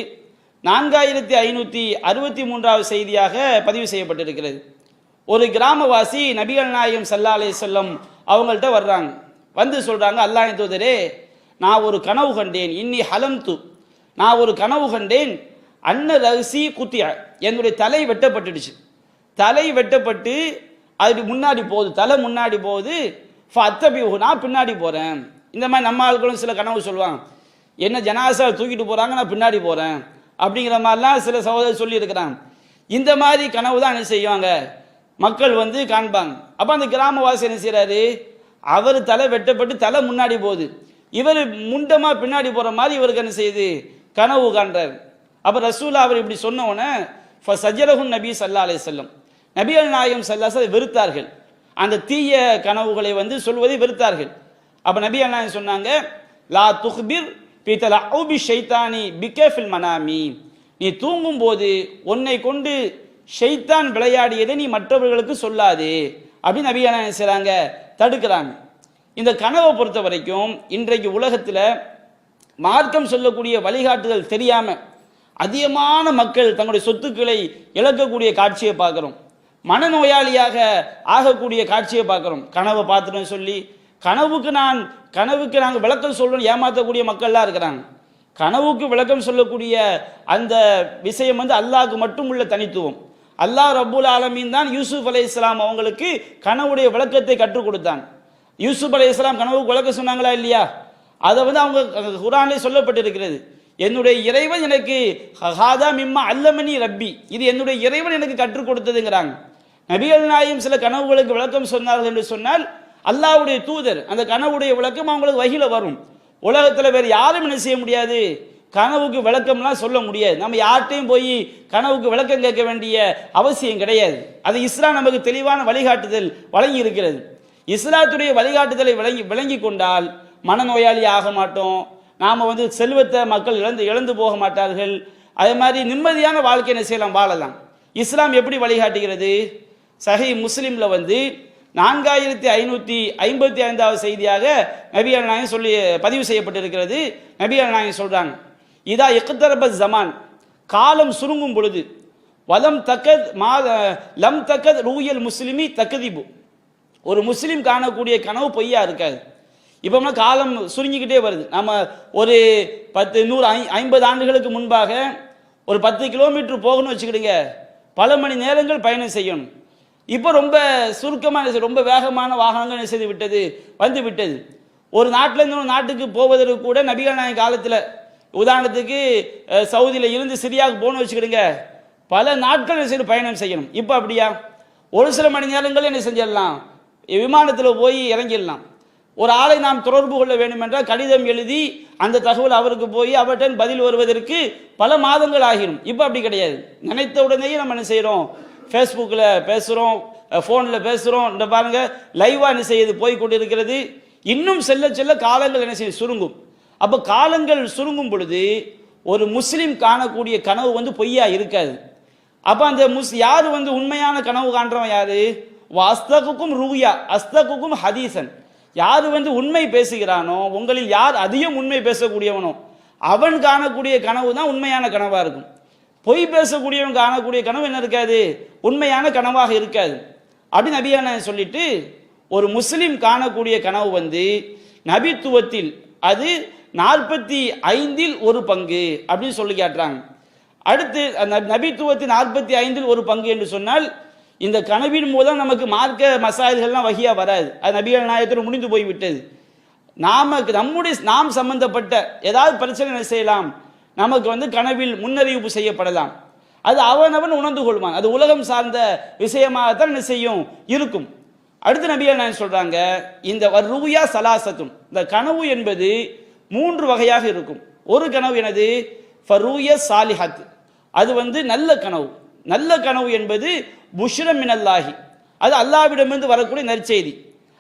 4563வது செய்தியாக பதிவு செய்யப்பட்டிருக்கிறது. ஒரு கிராமவாசி நபிகள் நாயகம் ஸல்லல்லாஹு அலைஹி வஸல்லம் அவங்கள்ட்ட வர்றாங்க, வந்து சொல்கிறாங்க, அல்லாஹ்வின் தூதரே, நான் ஒரு கனவு கண்டேன், இன்னி ஹலம்து, நான் ஒரு கனவு கண்டேன், அன்ன ரகசி குத்திய, என்னுடைய தலை வெட்டப்பட்டுடுச்சு. தலை வெட்டப்பட்டு அது முன்னாடி போகுது, தலை முன்னாடி போகுது. அத்தபியூ, நான் பின்னாடி போகிறேன். இந்த மாதிரி நம்ம ஆட்களும் சில கனவு சொல்லுவாங்க, என்ன ஜனாசா தூக்கிட்டு போகிறாங்க, நான் பின்னாடி போகிறேன் அப்படிங்கிற மாதிரிலாம் சில சகோதரர் சொல்லியிருக்கிறாங்க. இந்த மாதிரி கனவு தான் என்ன செய்வாங்க, மக்கள் வந்து காண்பாங்க. அப்போ அந்த கிராமவாசி என்ன செய்கிறாரு, அவர் தலை வெட்டப்பட்டு தலை முன்னாடி போகுது, இவர் முண்டமாக பின்னாடி போகிற மாதிரி இவருக்கு என்ன செய்யுது, கனவு காண்றார். அப்போ ரசூலா அவர் இப்படி சொன்னோன்னே சஜரஹுன் நபி ஸல்லல்லாஹு அலைஹி வஸல்லம், நபிகள் நாயகம் ஸல்லல்லாஹு அலைஹி வஸல்லம் வெறுத்தார்கள். அந்த தீய கனவுகளை வந்து சொல்வதை வெறுத்தார்கள். அப்போ நபிகள் நாயகம் சொன்னாங்க, லா துஹ்பிர் பி ஷைத்தானி பிகஃபில் மனாமி, நீ தூங்கும் போது உன்னை கொண்டு ஷைத்தான் விளையாடியதை நீ மற்றவர்களுக்கு சொல்லாதே அப்படின்னு நபிகள் நாயகம் செய்கிறாங்க, தடுக்கிறாங்க. இந்த கனவை பொறுத்த வரைக்கும் இன்றைக்கு உலகத்தில் மார்க்கம் சொல்லக்கூடிய வழிகாட்டுதல் தெரியாமல் அதிகமான மக்கள் தங்களுடைய சொத்துக்களை இழக்கக்கூடிய காட்சியை பார்க்குறோம். மனநோயாளியாக ஆகக்கூடிய காட்சியை பார்க்குறோம். கனவை பார்த்துட்டோன்னு சொல்லி கனவுக்கு நாங்கள் விளக்கம் சொல்லணும்னு ஏமாற்றக்கூடிய மக்கள்லாம் இருக்கிறாங்க. கனவுக்கு விளக்கம் சொல்லக்கூடிய அந்த விஷயம் வந்து அல்லாஹ்க்கு மட்டும் உள்ள தனித்துவம். அல்லாஹ் ரப்புல் ஆலமீன் தான் யூசுப் அலைஹிஸ்ஸலாம் அவங்களுக்கு கனவுடைய விளக்கத்தை கற்றுக் கொடுத்தான். யூசுப் அலைஹிஸ்ஸலாம் கனவுக்கு விளக்கம் சொன்னாங்களா இல்லையா? அதை வந்து அவங்க குர்ஆனிலே சொல்லப்பட்டிருக்கிறது. என்னுடைய இறைவன் எனக்கு ஹாதா மிம்மா அல்லமனி ரப்பி, இது என்னுடைய இறைவன் எனக்கு கற்றுக் கொடுத்ததுங்கிறாங்க. நபிகள் நாயகம் சில கனவுகளுக்கு விளக்கம் சொன்னார்கள் என்று சொன்னால் அல்லாஹ்வுடைய தூதர் அந்த கனவுடைய விளக்கம் அவங்களுக்கு வஹீல வரும். உலகத்தில் வேறு யாரும் என்ன செய்ய முடியாது, கனவுக்கு விளக்கம்லாம் சொல்ல முடியாது. நம்ம யார்கிட்டையும் போய் கனவுக்கு விளக்கம் கேட்க வேண்டிய அவசியம் கிடையாது. அது இஸ்லாம் நமக்கு தெளிவான வழிகாட்டுதல் வழங்கி இருக்கிறது. இஸ்லாத்துடைய வழிகாட்டுதலை விளங்கி கொண்டால் மனநோயாளி ஆக மாட்டோம். நாம் வந்து செல்வத்தை மக்கள் இழந்து போக மாட்டார்கள். அதே மாதிரி நிம்மதியான வாழ்க்கை என்ன செய்யலாம், வாழலாம். இஸ்லாம் எப்படி வழிகாட்டுகிறது? சஹீஹ் முஸ்லிமில் வந்து 4555வது செய்தியாக நபிகள் நாயகம் சொல்லி பதிவு செய்யப்பட்டிருக்கிறது. நபிகள் நாயகம் சொல்றாங்க, இதா இக்தரப ஜமான், காலம் சுருங்கும் பொழுது, வலம் தக்கத் லம் தக்கத் ரூயல் முஸ்லிமி தக்கதிபு, ஒரு முஸ்லீம் காணக்கூடிய கனவு பொய்யா இருக்காது. இப்போ காலம் சுருங்கிக்கிட்டே வருது. நம்ம ஒரு 10 100 50 ஆண்டுகளுக்கு முன்பாக ஒரு 10 கிலோமீட்டர் போகணும்னு வச்சுக்கிடுங்க, பல மணி நேரங்கள் பயணம் செய்யணும். இப்போ ரொம்ப சுருக்கமான ரொம்ப வேகமான வாகனங்கள் என்ன செய்து விட்டது, வந்து விட்டது. ஒரு நாட்டிலேருந்து ஒரு நாட்டுக்கு போவதற்கு கூட நபிகள் நாயகம் காலத்தில் உதாரணத்துக்கு சவுதியில் இருந்து சிரியாவுக்கு போகணும்னு வச்சுக்கிடுங்க, பல நாட்கள் என்ன செய்து பயணம் செய்யணும். இப்போ அப்படியா, ஒரு சில மணி நேரங்கள் என்ன செஞ்சிடலாம், விமானத்தில் போய் இறங்கிடலாம். ஒரு ஆளை நாம் தொடர்பு கொள்ள வேண்டும் என்றால் கடிதம் எழுதி அந்த தகவல் அவருக்கு போய் அவர்கிட்ட பதில் வருவதற்கு பல மாதங்கள் ஆகிடும். இப்போ அப்படி கிடையாது. நினைத்த உடனேயே நம்ம என்ன செய்கிறோம், ஃபேஸ்புக்கில் பேசுகிறோம், ஃபோனில் பேசுகிறோம். இந்த பாருங்க லைவாக என்ன செய்யுது, போய் கொண்டு இருக்கிறது. இன்னும் செல்ல செல்ல காலங்கள் என்ன செய்யுது, சுருங்கும். அப்போ காலங்கள் சுருங்கும் பொழுது ஒரு முஸ்லீம் காணக்கூடிய கனவு வந்து பொய்யா இருக்காது. அப்போ அந்த யார் வந்து உண்மையான கனவு காண்றவன் யாரு, அஸ்தகுக்கும் ரூயா அஸ்தகுக்கும் ஹதீசன், யார் வந்து உண்மை பேசுகிறானோ, உங்களில் யார் அதிகம் உண்மை பேசக்கூடியவனோ அவன் காணக்கூடிய கனவு தான் உண்மையான கனவாக இருக்கும். பொய் பேசக்கூடியவன் காணக்கூடிய கனவு என்ன இருக்காது, உண்மையான கனவாக இருக்காது. அப்படி நபியான சொல்லிட்டு ஒரு முஸ்லீம் காணக்கூடிய கனவு வந்து நபித்துவத்தில் அது 45ல் ஒரு பங்கு அப்படின்னு சொல்லி காட்டுறாங்க. அடுத்து அந்த நபித்துவத்தின் 45ல் ஒரு பங்கு என்று சொன்னால் இந்த கனவின் மூலம் நமக்கு மார்க்க மசாயல்கள்லாம் வகையா வராது. அது நபிகள் நாயகத்தோடு முடிந்து போய்விட்டது. நாம் சம்பந்தப்பட்ட ஏதாவது பிரச்சனை செய்யலாம், நமக்கு வந்து கனவில் முன்னறிவிப்பு செய்யப்படலாம். அது அவனவன் உணர்ந்து கொள்வான். அது உலகம் சார்ந்த விஷயமாகத்தான் என்ன செய்யும், இருக்கும். அடுத்த நபிகள் நாயகம் சொல்றாங்க, இந்த ரூயா சலாசத்தும், இந்த கனவு என்பது 3 வகையாக இருக்கும். ஒரு கனவு எனது ஃபரூய சாலிஹத், அது வந்து நல்ல கனவு. நல்ல கனவு என்பது புஷ்ர மினல்லாஹி, அது அல்லாஹ்விடமிருந்து வரக்கூடிய நற்செய்தி.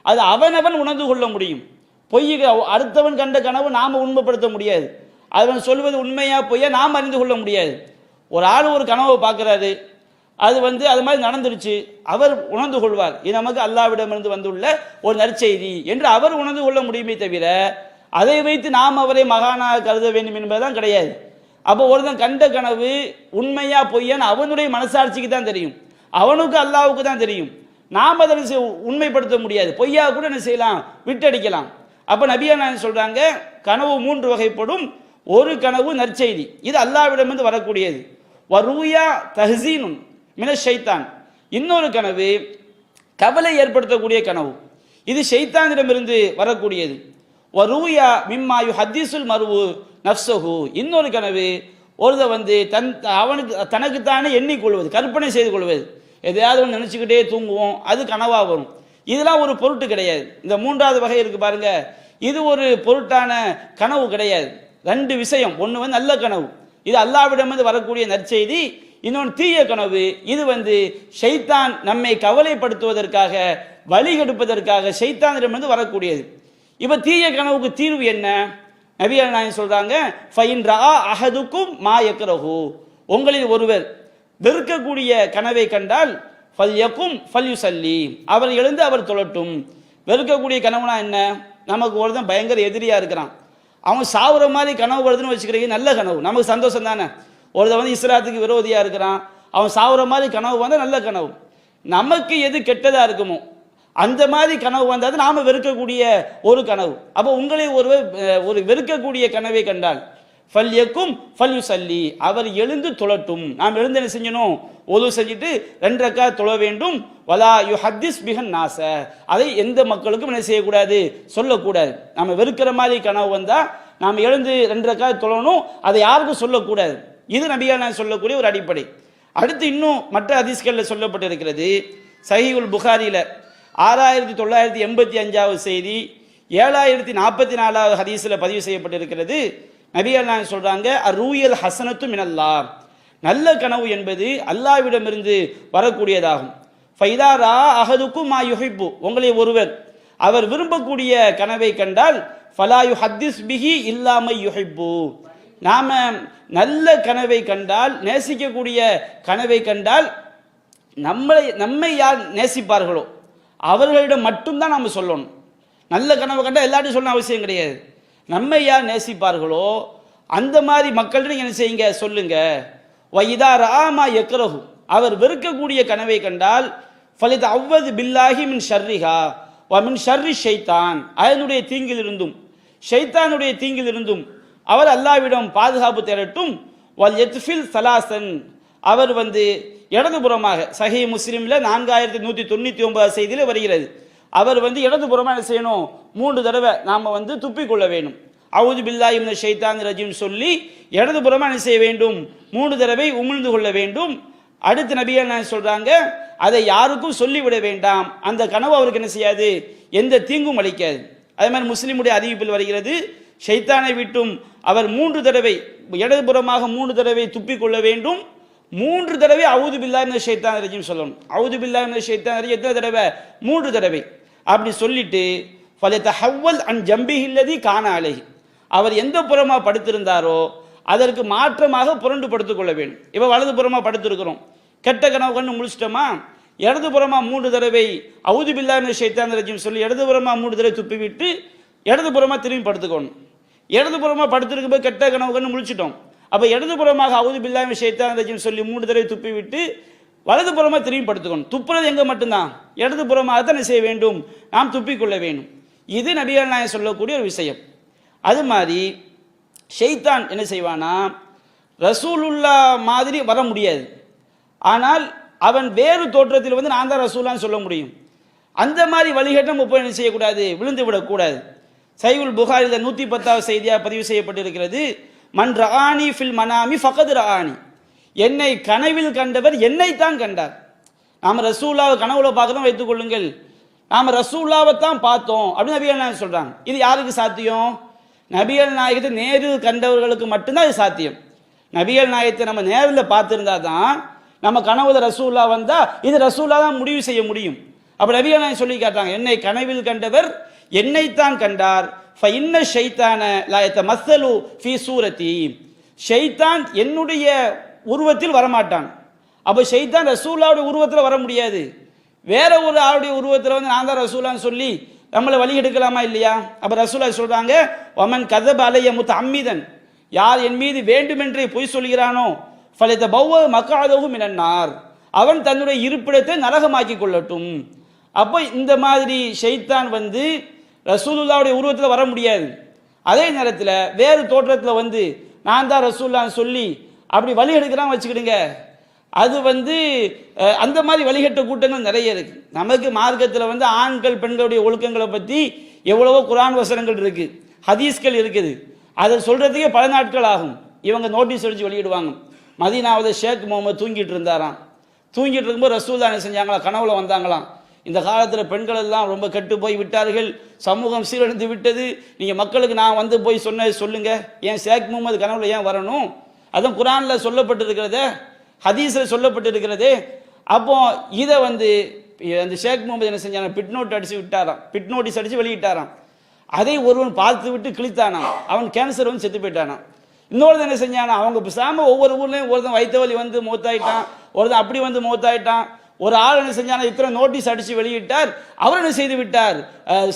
அது அவனவன் உணர்ந்து கொள்ள முடியும். பொய் அடுத்தவன் கண்ட கனவு நாம உண்மைப்படுத்த முடியாது. அவன் சொல்வது உண்மையா பொய்யா நாம் அறிந்து கொள்ள முடியாது. ஒரு ஆள் ஒரு கனவை பார்க்குறாரு, அது வந்து அது மாதிரி நடந்துருச்சு, அவர் உணர்ந்து கொள்வார், இது நமக்கு அல்லாஹ்விடமிருந்து வந்துள்ள ஒரு நற்செய்தி என்று அவர் உணர்ந்து கொள்ள முடியுமே தவிர அதை வைத்து நாம் அவரை மகானாக கருத வேண்டும் என்பதுதான் கிடையாது. அப்போ ஒருத்தன் கண்ட கனவு உண்மையா பொய்யான்னு அவனுடைய மனசாட்சிக்கு தான் தெரியும், அவனுக்கு அல்லாஹ்வுக்கு தான் தெரியும். நாம் அதை உண்மைப்படுத்த முடியாது. பொய்யா கூட என்ன செய்யலாம், விட்டடிக்கலாம். அப்போ நபியா நான் சொல்றாங்க, கனவு 3 வகைப்படும். ஒரு கனவு நற்செய்தி, இது அல்லாஹ்விடமிருந்து வரக்கூடியது. வருயா தஹ்சீனுன் மின ஷைத்தான், இன்னொரு கனவு கவலை ஏற்படுத்தக்கூடிய கனவு, இது ஷைத்தானிடமிருந்து வரக்கூடியது. வருயா மிம்மா யுஹத்திஸுல் மர்வு நஃப்ஸஹு, இன்னொரு கனவு ஒருதை வந்து அவனுக்கு தனக்குத்தானே எண்ணிக்கொள்வது, கற்பனை செய்து கொள்வது, எதையாவது ஒன்று நினச்சிக்கிட்டே தூங்குவோம், அது கனவாக வரும். இதெல்லாம் ஒரு பொருட்டு கிடையாது. இந்த மூன்றாவது வகை இருக்கு பாருங்க, இது ஒரு பொருட்டான கனவு கிடையாது. ரெண்டு விஷயம், ஒன்று வந்து நல்ல கனவு, இது அல்லாஹ்விடமிருந்து வரக்கூடிய நற்செய்தி. இன்னொன்று தீய கனவு, இது வந்து ஷைத்தான் நம்மை கவலைப்படுத்துவதற்காக, வழிகெடுப்பதற்காக ஷைத்தானிடமிருந்து வரக்கூடியது. இப்போ தீய கனவுக்கு தீர்வு என்ன? நபிகள் நாயகம் சொல்றாங்க, ஃபைன் ரஆ அஹதுக்கும் மா யக்ரஹு, உங்களில் ஒருவர் வெறுக்கக்கூடிய கனவை கண்டால் ஃபல்யகும் ஃபல்யுஸல்லி, அவர் எழுந்து அவர் தொழட்டும். வெறுக்கக்கூடிய கனவுனா என்ன? நமக்கு ஒருத்தன் பயங்கர எதிரியா இருக்கிறான், அவன் சாவுற மாதிரி கனவு வருதுன்னு வச்சுக்கிறீங்க, நல்ல கனவு, நமக்கு சந்தோஷம் தானே. ஒருத்தன் வந்து இஸ்லாத்துக்கு விரோதியா இருக்கிறான், அவன் சாவுற மாதிரி கனவு வந்தால் நல்ல கனவு. நமக்கு எது கெட்டதா இருக்குமோ அந்த மாதிரி கனவு வந்தால் நாம வெறுக்கக்கூடிய ஒரு கனவு. அப்போ உங்களை ஒரு வெறுக்கக்கூடிய கனவை கண்டால் ஃபல்யக்கும் ஃபல்யுஸல்லி, அவர் எழுந்து தொழட்டும். நாம் எழுந்து என்ன செஞ்சணும்? ஒது செஞ்சுட்டு 2 ரக்காத் தொழ வேண்டும். வலா யுஹத்திஸ் பிஹன் நாஸ, அதை எந்த மக்களுக்கும் என்ன செய்யக்கூடாது, சொல்லக்கூடாது. நம்ம வெறுக்கிற மாதிரி கனவு வந்தால் நாம் எழுந்து 2 ரக்காத் தொழணும், அதை யாருக்கும் சொல்லக்கூடாது. இது நபிகள் நாயகம் சொல்லக்கூடிய ஒரு அடிப்படை. அடுத்து இன்னும் மற்ற ஹதீஸ்களில் சொல்லப்பட்டிருக்கிறது. சஹீஹுல் புகாரியில் 6985வது செய்தி, 7044வது ஹதீஸில் பதிவு செய்யப்பட்டிருக்கிறது. நபிகள் நாயகம் சொல்றாங்க, அர்ரூயல் ஹசனத்து மினல்லாஹ், நல்ல கனவு என்பது அல்லாஹ்விடமிருந்து வரக்கூடியதாகும். ஃபைதா ரா அஹதுக்கும் மா யுஹிப்பு, உங்களை ஒருவர் அவர் விரும்பக்கூடிய கனவை கண்டால் ஃபலா யுஹத்திஸ் பிஹி இல்லா மை யுஹிப்பு, நாம நல்ல கனவை கண்டால், நேசிக்கக்கூடிய கனவை கண்டால் நம்மை யார் நேசிப்பார்களோ அவர்களிடம் மட்டும்தான் நாம் சொல்லணும். நல்ல கனவு கண்டால் எல்லாத்தையும் சொல்ல அவசியம் கிடையாது. நம்மை யார் நேசிப்பார்களோ அந்த மாதிரி மக்கள்கிட்ட என்ன செய்யுங்க, சொல்லுங்க. வைதா ராமா யக்ரஹு, அவர் வெறுக்கக்கூடிய கனவை கண்டால் ஃபலித் அவ்வது பில்லாஹி மின் ஷர்ரிஹா வ மின் ஷர்ரி ஷைத்தான், அதனுடைய தீங்கிலிருந்தும் ஷைத்தானுடைய தீங்கிலிருந்தும் அவர் அல்லாஹ்விடம் பாதுகாப்பு தேடட்டும். வல் யத்ஃபில் சலாசன், அவர் வந்து இடதுபுறமாக, சஹீஹ் முஸ்லிமில் 4199 செய்தியில் வருகிறது, அவர் வந்து இடதுபுறமாக என்ன செய்யணும், 3 தடவை நாம் வந்து துப்பிக்கொள்ள வேண்டும். அவுது பில்லாஹி மினஷ் ஷைத்தானிர் ரஜீம் சொல்லி இடதுபுறமாக என்ன செய்ய வேண்டும், 3 தடவை உமிழ்ந்து கொள்ள வேண்டும். அடுத்து நபிகள் நாயகம் சொல்றாங்க, அதை யாருக்கும் சொல்லிவிட வேண்டாம், அந்த கனவு அவருக்கு என்ன செய்யாது, எந்த தீங்கும் அளிக்காது. அதே மாதிரி முஸ்லிமுடைய அறிவிப்பில் வருகிறது, ஷைத்தானை விட்டும் அவர் 3 தடவை இடதுபுறமாக 3 தடவை துப்பிக்கொள்ள வேண்டும். 3 தடவை அவுது பில்லாஹி மினஷ் ஷைத்தானிர் ரஜீம் சொல்லணும். அவுது பில்லாஹி மினஷ் ஷைத்தானிர் ரஜீம் எத்தனை தடவை? 3 தடவை. அப்படி சொல்லிட்டு ஃபலயதஹவ்வல் அன் ஜம்பிஹி அல்லதி கான அலைஹி, அவர் எந்த புறமா படுத்திருந்தாரோ அதற்கு மாற்றமாக புரண்டு படுத்துக் கொள்ள வேண்டும். இப்போ வலது புறமா படுத்திருக்கிறோம், கெட்ட கனவு கண்ணு முழிச்சிட்டோமா, இடது புறமா 3 தடவை அவுது பில்லாஹி மினஷ் ஷைத்தானிர் ரஜீம் சொல்லி இடது புறமா 3 தடவை துப்பி விட்டு இடது புறமா திரும்பி படுத்துக்கணும். இடது புறமா படுத்திருக்கும்போது கெட்ட கனவு கண்ணு முழிச்சிட்டோம், அப்போ இடது புறமாக அவுது பில்லாஹி மினஷ் ஷைத்தானிர் ரஜீம் சொல்லி 3 தடவை துப்பி விட்டு வலது புறமா திரும்பி படுத்துக்கணும். துப்புறது எங்க மட்டும்தான், இடது புறமாக தான் செய்ய வேண்டும், நாம் துப்பிக்கொள்ள வேண்டும். இது நபிகள் நாயகம் சொல்லக்கூடிய ஒரு விஷயம். அது மாதிரி ஷைத்தான் என்ன செய்வானா, ரசூலுல்லா மாதிரி வர முடியாது, ஆனால் அவன் வேறு தோற்றத்தில் வந்து நான் தான் ரசூலான்னு சொல்ல முடியும். அந்த மாதிரி வழிகட்ட நம்ம போய் என்ன செய்யக்கூடாது, விழுந்து விடக்கூடாது. சஹீஹுல் புகாரில் 110வது செய்தியாக பதிவு செய்யப்பட்டிருக்கிறது, மன் ரஆனி ஃபில் மனாமி ஃபகத் ரஆனி, என்னை கனவில் கண்டவர் என்னைத்தான் கண்டார். நாம் ரசூல்லாவை கனவுல பார்க்கறோம் வைத்துக் கொள்ளுங்கள், நாம் ரசூல்லாவை தான் பார்த்தோம் அப்படின்னு நபிகள் நாயகம் சொல்றாங்க. இது யாருக்கு சாத்தியம்? நபிகள் நாயகத்தை நேரில் கண்டவர்களுக்கு மட்டும்தான் இது சாத்தியம். நபிகள் நாயகத்தை நம்ம நேரில் பார்த்திருந்தா தான், நம்ம கனவுல ரசூல்லா வந்தா இது ரசூல்லா தான் முடிவு செய்ய முடியும். அப்ப நபிகள் நாயகம் சொல்லி காட்டாங்க, என்னை கனவில் கண்டவர் என்னைத்தான் கண்டார். ஃபஇன்ன ஷைத்தான லா யதமஸ்ஸலு ஃபீ சூரத்தி, ஷைத்தான் என்னுடைய உருவத்தில் வரமாட்டான். அப்போ ஷைத்தான் ரசூல்லாவுடைய உருவத்தில் வர முடியாது, வேற ஒரு ஆளுடைய உருவத்தில் வந்து நான் தான் ரசூலான்னு சொல்லி நம்மளை வழி எடுக்கலாமா இல்லையா? அப்போ ரசூலா சொல்றாங்க, வமன் கதப அலைய முத்தஅம்மிதன், யார் என் மீது வேண்டுமென்றே பொய் சொல்கிறானோ ஃபலயதபவ்வ மக்அதஹு மினன்னார், அவன் தன்னுடைய இருப்பிடத்தை நரகமாக்கி கொள்ளட்டும். அப்போ இந்த மாதிரி ஷைத்தான் வந்து ரசூலுல்லாவுடைய உருவத்தில் வர முடியாது, அதே நேரத்தில் வேறு தோற்றத்தில் வந்து நான் தான் ரசூல்லான்னு சொல்லி அப்படி வழி எடுக்கிறான் வச்சுக்கிடுங்க, அது வந்து அந்த மாதிரி வழிகட்ட கூட்டங்கள் நிறைய இருக்கு. நமக்கு மார்க்கத்தில் வந்து ஆண்கள் பெண்களுடைய ஒழுக்கங்களை பற்றி எவ்வளவோ குர்ஆன் வசனங்கள் இருக்கு, ஹதீஸ்கள் இருக்குது. அதை சொல்றதுக்கே பல நாட்கள் ஆகும். இவங்க நோட்டீஸ் அடிச்சு வெளியிடுவாங்க. மதீனாவது ஷேக் முகமது தூங்கிட்டு இருந்தாராம். தூங்கிட்டு இருக்கும்போது ரசூலுல்லாஹ் என்ன செஞ்சாங்களா, கனவுல வந்தாங்களாம். இந்த காலத்தில் பெண்கள் எல்லாம் ரொம்ப கெட்டு போய் விட்டார்கள், சமூகம் சீரழிந்து விட்டது, நீங்கள் மக்களுக்கு நான் வந்து போய் சொன்னது சொல்லுங்க, ஏன் ஷேக் முகமது கனவுல ஏன் வரணும், அதுவும் குர்ஆனில் சொல்லப்பட்டிருக்கிறதே, ஹதீஸில் சொல்லப்பட்டிருக்கிறதே. அப்போ இதை வந்து அந்த ஷேக் முகமது என்ன செஞ்சாங்க, பிட் நோட்டீஸ் அடித்து வெளியிட்டாராம். அதை ஒருவன் பார்த்து விட்டு கிழித்தானாம், அவன் கேன்சர் வந்து செத்து போயிட்டானான். இன்னொருத்தன் என்ன செஞ்சானா, அவங்க பேசாமல் ஒவ்வொரு ஊர்லேயும் ஒருத்தன் வயிற்று வலி வந்து மூத்தாயிட்டான், ஒருத்தன் அப்படி வந்து மூத்தாயிட்டான். ஒரு ஆள் என்ன செஞ்சானா, இத்தனை நோட்டீஸ் அடித்து வெளியிட்டார், அவர் என்ன செய்து விட்டார்,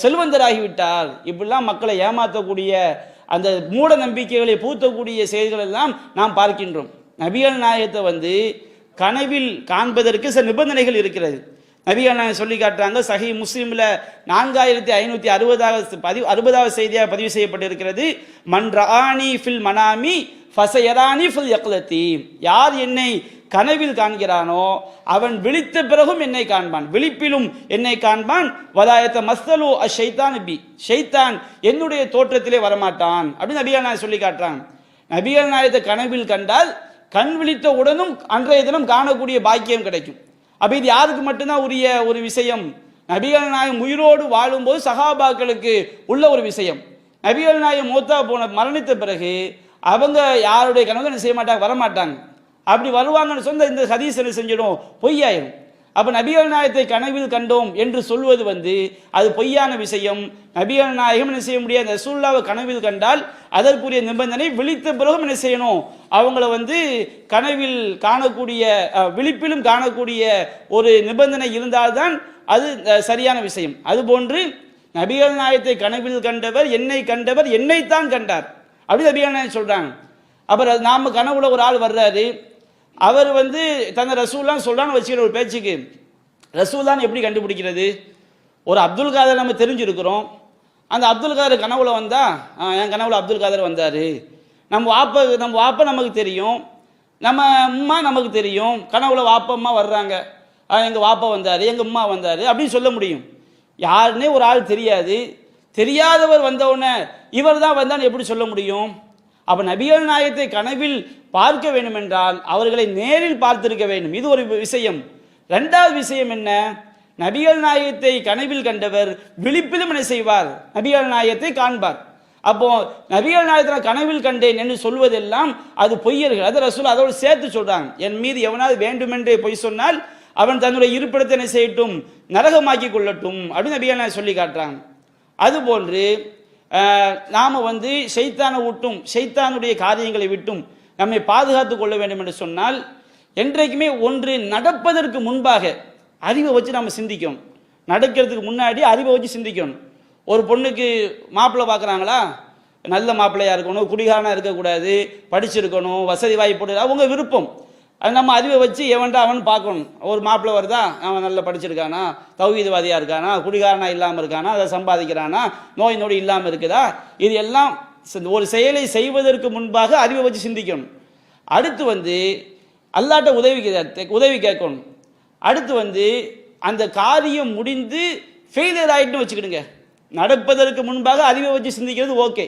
செல்வந்தராகி விட்டார். இப்படிலாம் மக்களை ஏமாற்றக்கூடிய அந்த மூட நம்பிக்கைகளை பூத்தக்கூடிய செய்திகள் எல்லாம் நாம் பார்க்கின்றோம். நபிகள் நாயகத்தை வந்து கனவில் காண்பதற்கு சில நிபந்தனைகள் இருக்கிறது. நபிகள் நாயகம் சொல்லி காட்டுறாங்க. சஹீஹ் முஸ்லிமில் 4560வது செய்தியாக பதிவு செய்யப்பட்டிருக்கிறது. மன் ரஆனி ஃபில் மனாமி ஃபஸயரானி ஃபில் யக்லதி. யார் என்னை கனவில் காண்கிறானோ அவன் விழித்த பிறகும் என்னை காண்பான், விழிப்பிலும் என்னை காண்பான். வலாயத்த மஸ்தலு அஷைத்தான் பி, ஷைத்தான் என்னுடைய தோற்றத்திலே வரமாட்டான் அப்படின்னு நபிகள் நாயகம் சொல்லி காட்டுறாங்க. நபிகள் நாயகத்தை கனவில் கண்டால் கண் விழித்த உடனும் அன்றைய தினம் காணக்கூடிய பாக்கியம் கிடைக்கும். அப்போ இது யாருக்கு மட்டும்தான் உரிய ஒரு விஷயம்? நபிகள் நாயகம் உயிரோடு வாழும்போது சஹாபாக்களுக்கு உள்ள ஒரு விஷயம். நபிகள் நாயகம் மூத்தா போன மரணித்த பிறகு அவங்க யாருடைய கனவு என்ன செய்ய மாட்டாங்க, வரமாட்டாங்க. அப்படி வருவாங்கன்னு சொன்ன இந்த ஹதீஸ் என்ன செஞ்சிடும், பொய்யாயிரும். அப்போ நபிகள் நாயகத்தை கனவில் கண்டோம் என்று சொல்வது வந்து அது பொய்யான விஷயம். நபிகள் நாயகம் என்ன செய்ய முடியாது, ரசூலுல்லாஹ்வை கனவில் கண்டால் அதற்குரிய நிபந்தனை விழித்த பிறகும் என்ன செய்யணும், அவங்கள வந்து கனவில் காணக்கூடிய விழிப்பிலும் காணக்கூடிய ஒரு நிபந்தனை இருந்தால்தான் அது சரியான விஷயம். அதுபோன்று நபிகள் நாயகத்தை கனவில் கண்டவர் என்னை கண்டவர் என்னைத்தான் கண்டார் அப்படி நபிகள் நாயகம் சொல்றாங்க. அப்புறம் நாம கனவுல ஒரு ஆள் வர்றாரு, அவர் வந்து தன்னை ரசூலுல்லாஹ் சொல்றான்னு வச்சுக்கிற ஒரு பேச்சுக்கு ரசூலுல்லாஹ் எப்படி கண்டுபிடிக்கிறது? ஒரு அப்துல் காதர் நம்ம தெரிஞ்சிருக்கிறோம், அந்த அப்துல் காதர் கனவுல வந்தா என் கனவுல அப்துல் காதர் வந்தார், நம்ம வாப்பா நமக்கு தெரியும், நம்ம அம்மா நமக்கு தெரியும், கனவுல வாப்பா அம்மா வர்றாங்க, எங்கள் வாப்பா வந்தார், எங்கள் அம்மா வந்தார் அப்படின்னு சொல்ல முடியும். யாருன்னே ஒரு ஆள் தெரியாது, தெரியாதவர் வந்தவுடனே இவர் தான் வந்தான்னு எப்படி சொல்ல முடியும்? அப்போ நபிகள் நாயகத்தை கனவில் பார்க்க வேண்டும் என்றால் அவர்களை நேரில் பார்த்திருக்க வேண்டும். இது ஒரு விஷயம். ரெண்டாவது விஷயம் என்ன, நபிகள் நாயகத்தை கனவில் கண்டவர் விழிப்பிலும் என்ன செய்வார், நபிகள் நாயகத்தை காண்பார். அப்போ நபிகள் நாயகத்தை கனவில் கண்டேன் என்று சொல்வதெல்லாம் அது பொய்யர்கள். அது ரசூல் அதோடு சேர்த்து சொல்றாங்க, என் மீது எவனாவது வேண்டுமென்றே பொய் சொன்னால் அவன் தன்னுடைய இருப்பிடத்தை என்ன செய்யட்டும், நரகமாக்கி கொள்ளட்டும் அப்படின்னு நபிகள் நாயகம் சொல்லி காட்டுறாங்க. அதுபோன்று நாம் வந்து ஷைத்தானை விட்டும் ஷைத்தானுடைய காரியங்களை விட்டும் நம்மை பாதுகாத்து கொள்ள வேண்டும் என்று சொன்னால் என்றைக்குமே ஒன்று நடப்பதற்கு முன்பாக அறிவை வச்சு நம்ம சிந்திக்கணும். நடக்கிறதுக்கு முன்னாடி அறிவை வச்சு சிந்திக்கணும். ஒரு பொண்ணுக்கு மாப்பிள்ளை பார்க்குறாங்களா, நல்ல மாப்பிள்ளையாக இருக்கணும், குடிகாரனாக இருக்கக்கூடாது, படிச்சிருக்கணும், வசதி வாய்ப்பு, அவங்க விருப்பம். அது நம்ம அறிவை வச்சு எவன்டா அவன் பார்க்கணும். ஒரு மாப்பிள்ளை வருதா, அவன் நல்லா படிச்சிருக்கானா, தௌஹீத்வாதியாக இருக்கானா, குடிகாரனா இல்லாமல் இருக்கானா, அதை சம்பாதிக்கிறானா, நோய் நொடி இல்லாமல் இருக்குதா, இது எல்லாம் ஒரு செயலை செய்வதற்கு முன்பாக அறிவை வச்சு சிந்திக்கணும். அடுத்து வந்து அல்லாட்ட உதவி கேட்கணும். அடுத்து வந்து அந்த காரியம் முடிந்து ஃபெயிலியர் ஆகிட்டுன்னு வச்சுக்கிடுங்க. நடப்பதற்கு முன்பாக அறிவை வச்சு சிந்திக்கிறது ஓகே.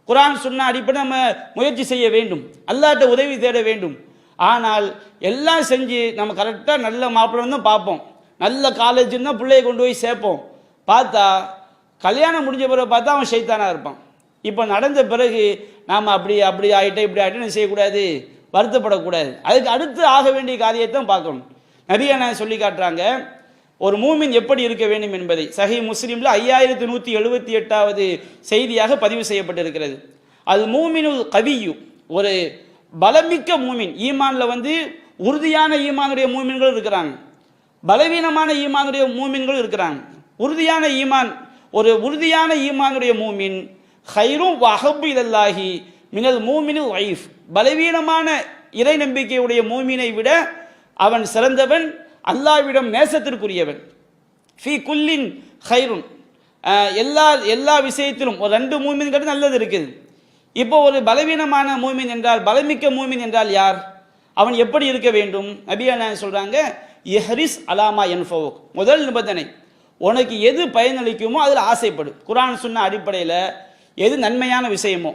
குர்ஆன் சுன்னா அடிப்படை நம்ம முயற்சி செய்ய வேண்டும், அல்லாட்ட உதவி தேட வேண்டும். ஆனால் எல்லாம் செஞ்சு நம்ம கரெக்டாக நல்ல மாப்பிள்ளை தான் பார்ப்போம், நல்ல காலேஜுன்னு தான் பிள்ளையை கொண்டு போய் சேர்ப்போம். பார்த்தா கல்யாணம் முடிஞ்ச பிறகு பார்த்தா அவன் ஷைத்தானாக இருப்பான். இப்போ நடந்த பிறகு நாம் அப்படி ஆகிட்டே இப்படி ஆகிட்டே செய்யக்கூடாது, வருத்தப்படக்கூடாது. அதுக்கு அடுத்து ஆக வேண்டிய காரியத்தை பார்க்கணும். நபிகள் நாயகம் சொல்லி காட்டுறாங்க, ஒரு மூமின் எப்படி இருக்க வேண்டும் என்பதை சஹீஹ் முஸ்லிமில் 5178வது செய்தியாக பதிவு செய்யப்பட்டிருக்கிறது. அது மூமினுல் கவியு, ஒரு பலமிக்க மூமின். ஈமான்ல வந்து உறுதியான ஈமானுடைய மூமின்கள் இருக்கிறாங்க, பலவீனமான ஈமானுடைய மூமின்கள் இருக்கிறாங்க. உறுதியான ஈமான், ஒரு உறுதியான ஈமானுடைய மூமின் ஹைரும் வஹப்பு இலல்லாஹி மினல் மூமினுல் வைஃப், பலவீனமான இறை நம்பிக்கையுடைய மூமினை விட அவன் சிறந்தவன், அல்லாஹ்விடம் நேசத்திற்குரியவன். ஃபி குல்லின் ஹைருன், எல்லா விஷயத்திலும் ஒரு 2 மூமின்கள் நல்லது இருக்குது. இப்போ ஒரு பலவீனமான மூமின் என்றால், பலமிக்க மூமின் என்றால் யார்? அவன் எப்படி இருக்க வேண்டும்? நபியா நான் சொல்றாங்க, இஹ்ரிஸ் அலாமா யன்ஃபவுக். முதல் நிபந்தனை, உனக்கு எது பயனளிக்குமோ அதில் ஆசைப்படு. குர்ஆன் சொன்ன அடிப்படையில் எது நன்மையான விஷயமோ,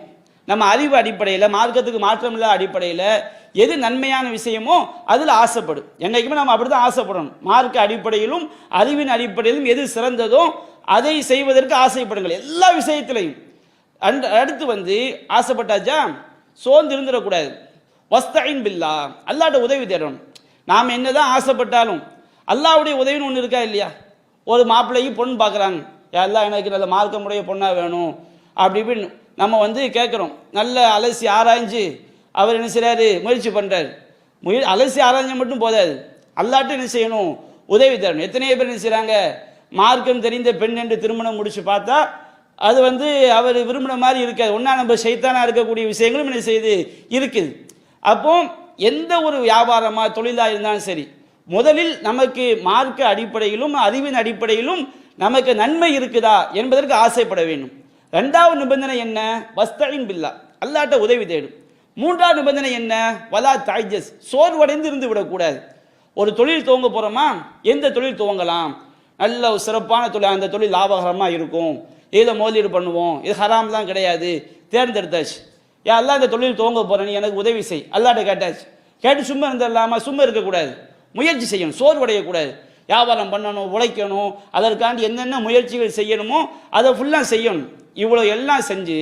நம்ம அறிவு அடிப்படையில், மார்க்கத்துக்கு மாற்றமில்லாத அடிப்படையில் எது நன்மையான விஷயமோ அதில் ஆசைப்படும். என்றைக்குமே நம்ம அப்படி தான் ஆசைப்படணும். மார்க்க அடிப்படையிலும் அறிவின் அடிப்படையிலும் எது சிறந்ததோ அதை செய்வதற்கு ஆசைப்படுங்கள் எல்லா விஷயத்திலையும். அடுத்து ஆசைப்பட்டாச்சா சோர்ந்து இருந்துடக்கூடாது. வஸ்தஈன் பில்லா, அல்லாஹ்ட்ட உதவி தேடணும். நாம் என்னதான் ஆசைப்பட்டாலும் அல்லாஹ்வுடைய உதவின்னு ஒன்று இருக்கா இல்லையா? ஒரு மாப்பிள்ளைக்கு பொண்ணு பார்க்குறாங்க, எல்லாம் எனக்கு நல்ல மார்க்கமுடைய பொண்ணாக வேணும் அப்படி இப்படின்னு நம்ம கேட்குறோம். நல்ல அலசி ஆராய்ஞ்சு அவர் என்ன செய்கிறாரு, முயற்சி பண்ணுறாரு. அலசி ஆராய்ஞ்ச மட்டும் போதாது, அல்லாஹ்ட்ட என்ன செய்யணும், உதவி தரணும். எத்தனையோ பேர் என்ன செய்கிறாங்க, மார்க்கம் தெரிந்த பெண் என்று திருமணம் முடிச்சு பார்த்தா அது அவர் விரும்பின மாதிரி இருக்காது. ஒன்றா நம்ம ஷைத்தானா இருக்கக்கூடிய விஷயங்களும் என்ன செய்யுது, இருக்குது. அப்போ எந்த ஒரு வியாபாரமாக தொழிலாக இருந்தாலும் சரி, முதலில் நமக்கு மார்க்க அடிப்படையிலும் அறிவின் அடிப்படையிலும் நமக்கு நன்மை இருக்குதா என்பதற்கு ஆசைப்பட வேண்டும். 2வது நிபந்தனை என்ன? வஸ்தஈன் பில்லா, அல்லாஹ்ட்ட உதவி தேடும். 3வது நிபந்தனை என்ன? வலா தாய்ஜஸ், சோர்வடைந்து இருந்து விடக்கூடாது. ஒரு தொழில் துவங்க போகிறோமா, எந்த தொழில் துவங்கலாம்? நல்ல ஒரு சிறப்பான தொழில், அந்த தொழில் லாபகரமாக இருக்கும், இதில் முதலீடு பண்ணுவோம், இது ஹராம் தான் கிடையாது, தேர்ந்தெடுத்தாச்சு. எல்லாம் இந்த தொழில் துவங்க போகிறேன், நீ எனக்கு உதவி செய், அல்லாஹ்ட்ட கேட்டாச்சு. கேட்டு சும்மா இருந்துடலாமா? சும்மா இருக்கக்கூடாது, முயற்சி செய்யணும், சோர்வடையக்கூடாது. வியாபாரம் பண்ணணும், உழைக்கணும், அதற்காண்டி என்னென்ன முயற்சிகள் செய்யணுமோ அதை ஃபுல்லாக செய்யணும். இவ்வளோ எல்லாம் செஞ்சு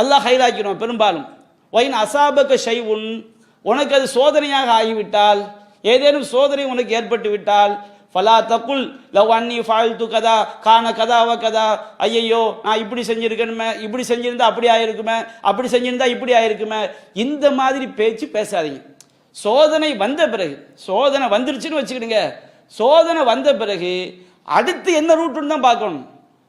அல்லாஹ் ஹைராக்கிடும். பெரும்பாலும் வைன் அசாபக ஷைவுன், உனக்கு அது சோதனையாக ஆகிவிட்டால், ஏதேனும் சோதனை உனக்கு ஏற்பட்டு விட்டால், ஃபலா தகுல் லவ் அன்னி ஃபால்து கதா கான கதாவ கதா, ஐயையோ நான் இப்படி செஞ்சுருக்கணுமே, இப்படி செஞ்சிருந்தா அப்படி ஆயிருக்குமே, அப்படி செஞ்சிருந்தா இப்படி ஆயிருக்குமே, இந்த மாதிரி பேச்சு பேசாதீங்க. சோதனை வந்த பிறகு, சோதனை வந்துருச்சுன்னு வச்சுக்கிடுங்க, சோதனை வந்த பிறகு அடுத்து என்ன ரூட்டுன்னு தான் பார்க்கணும்.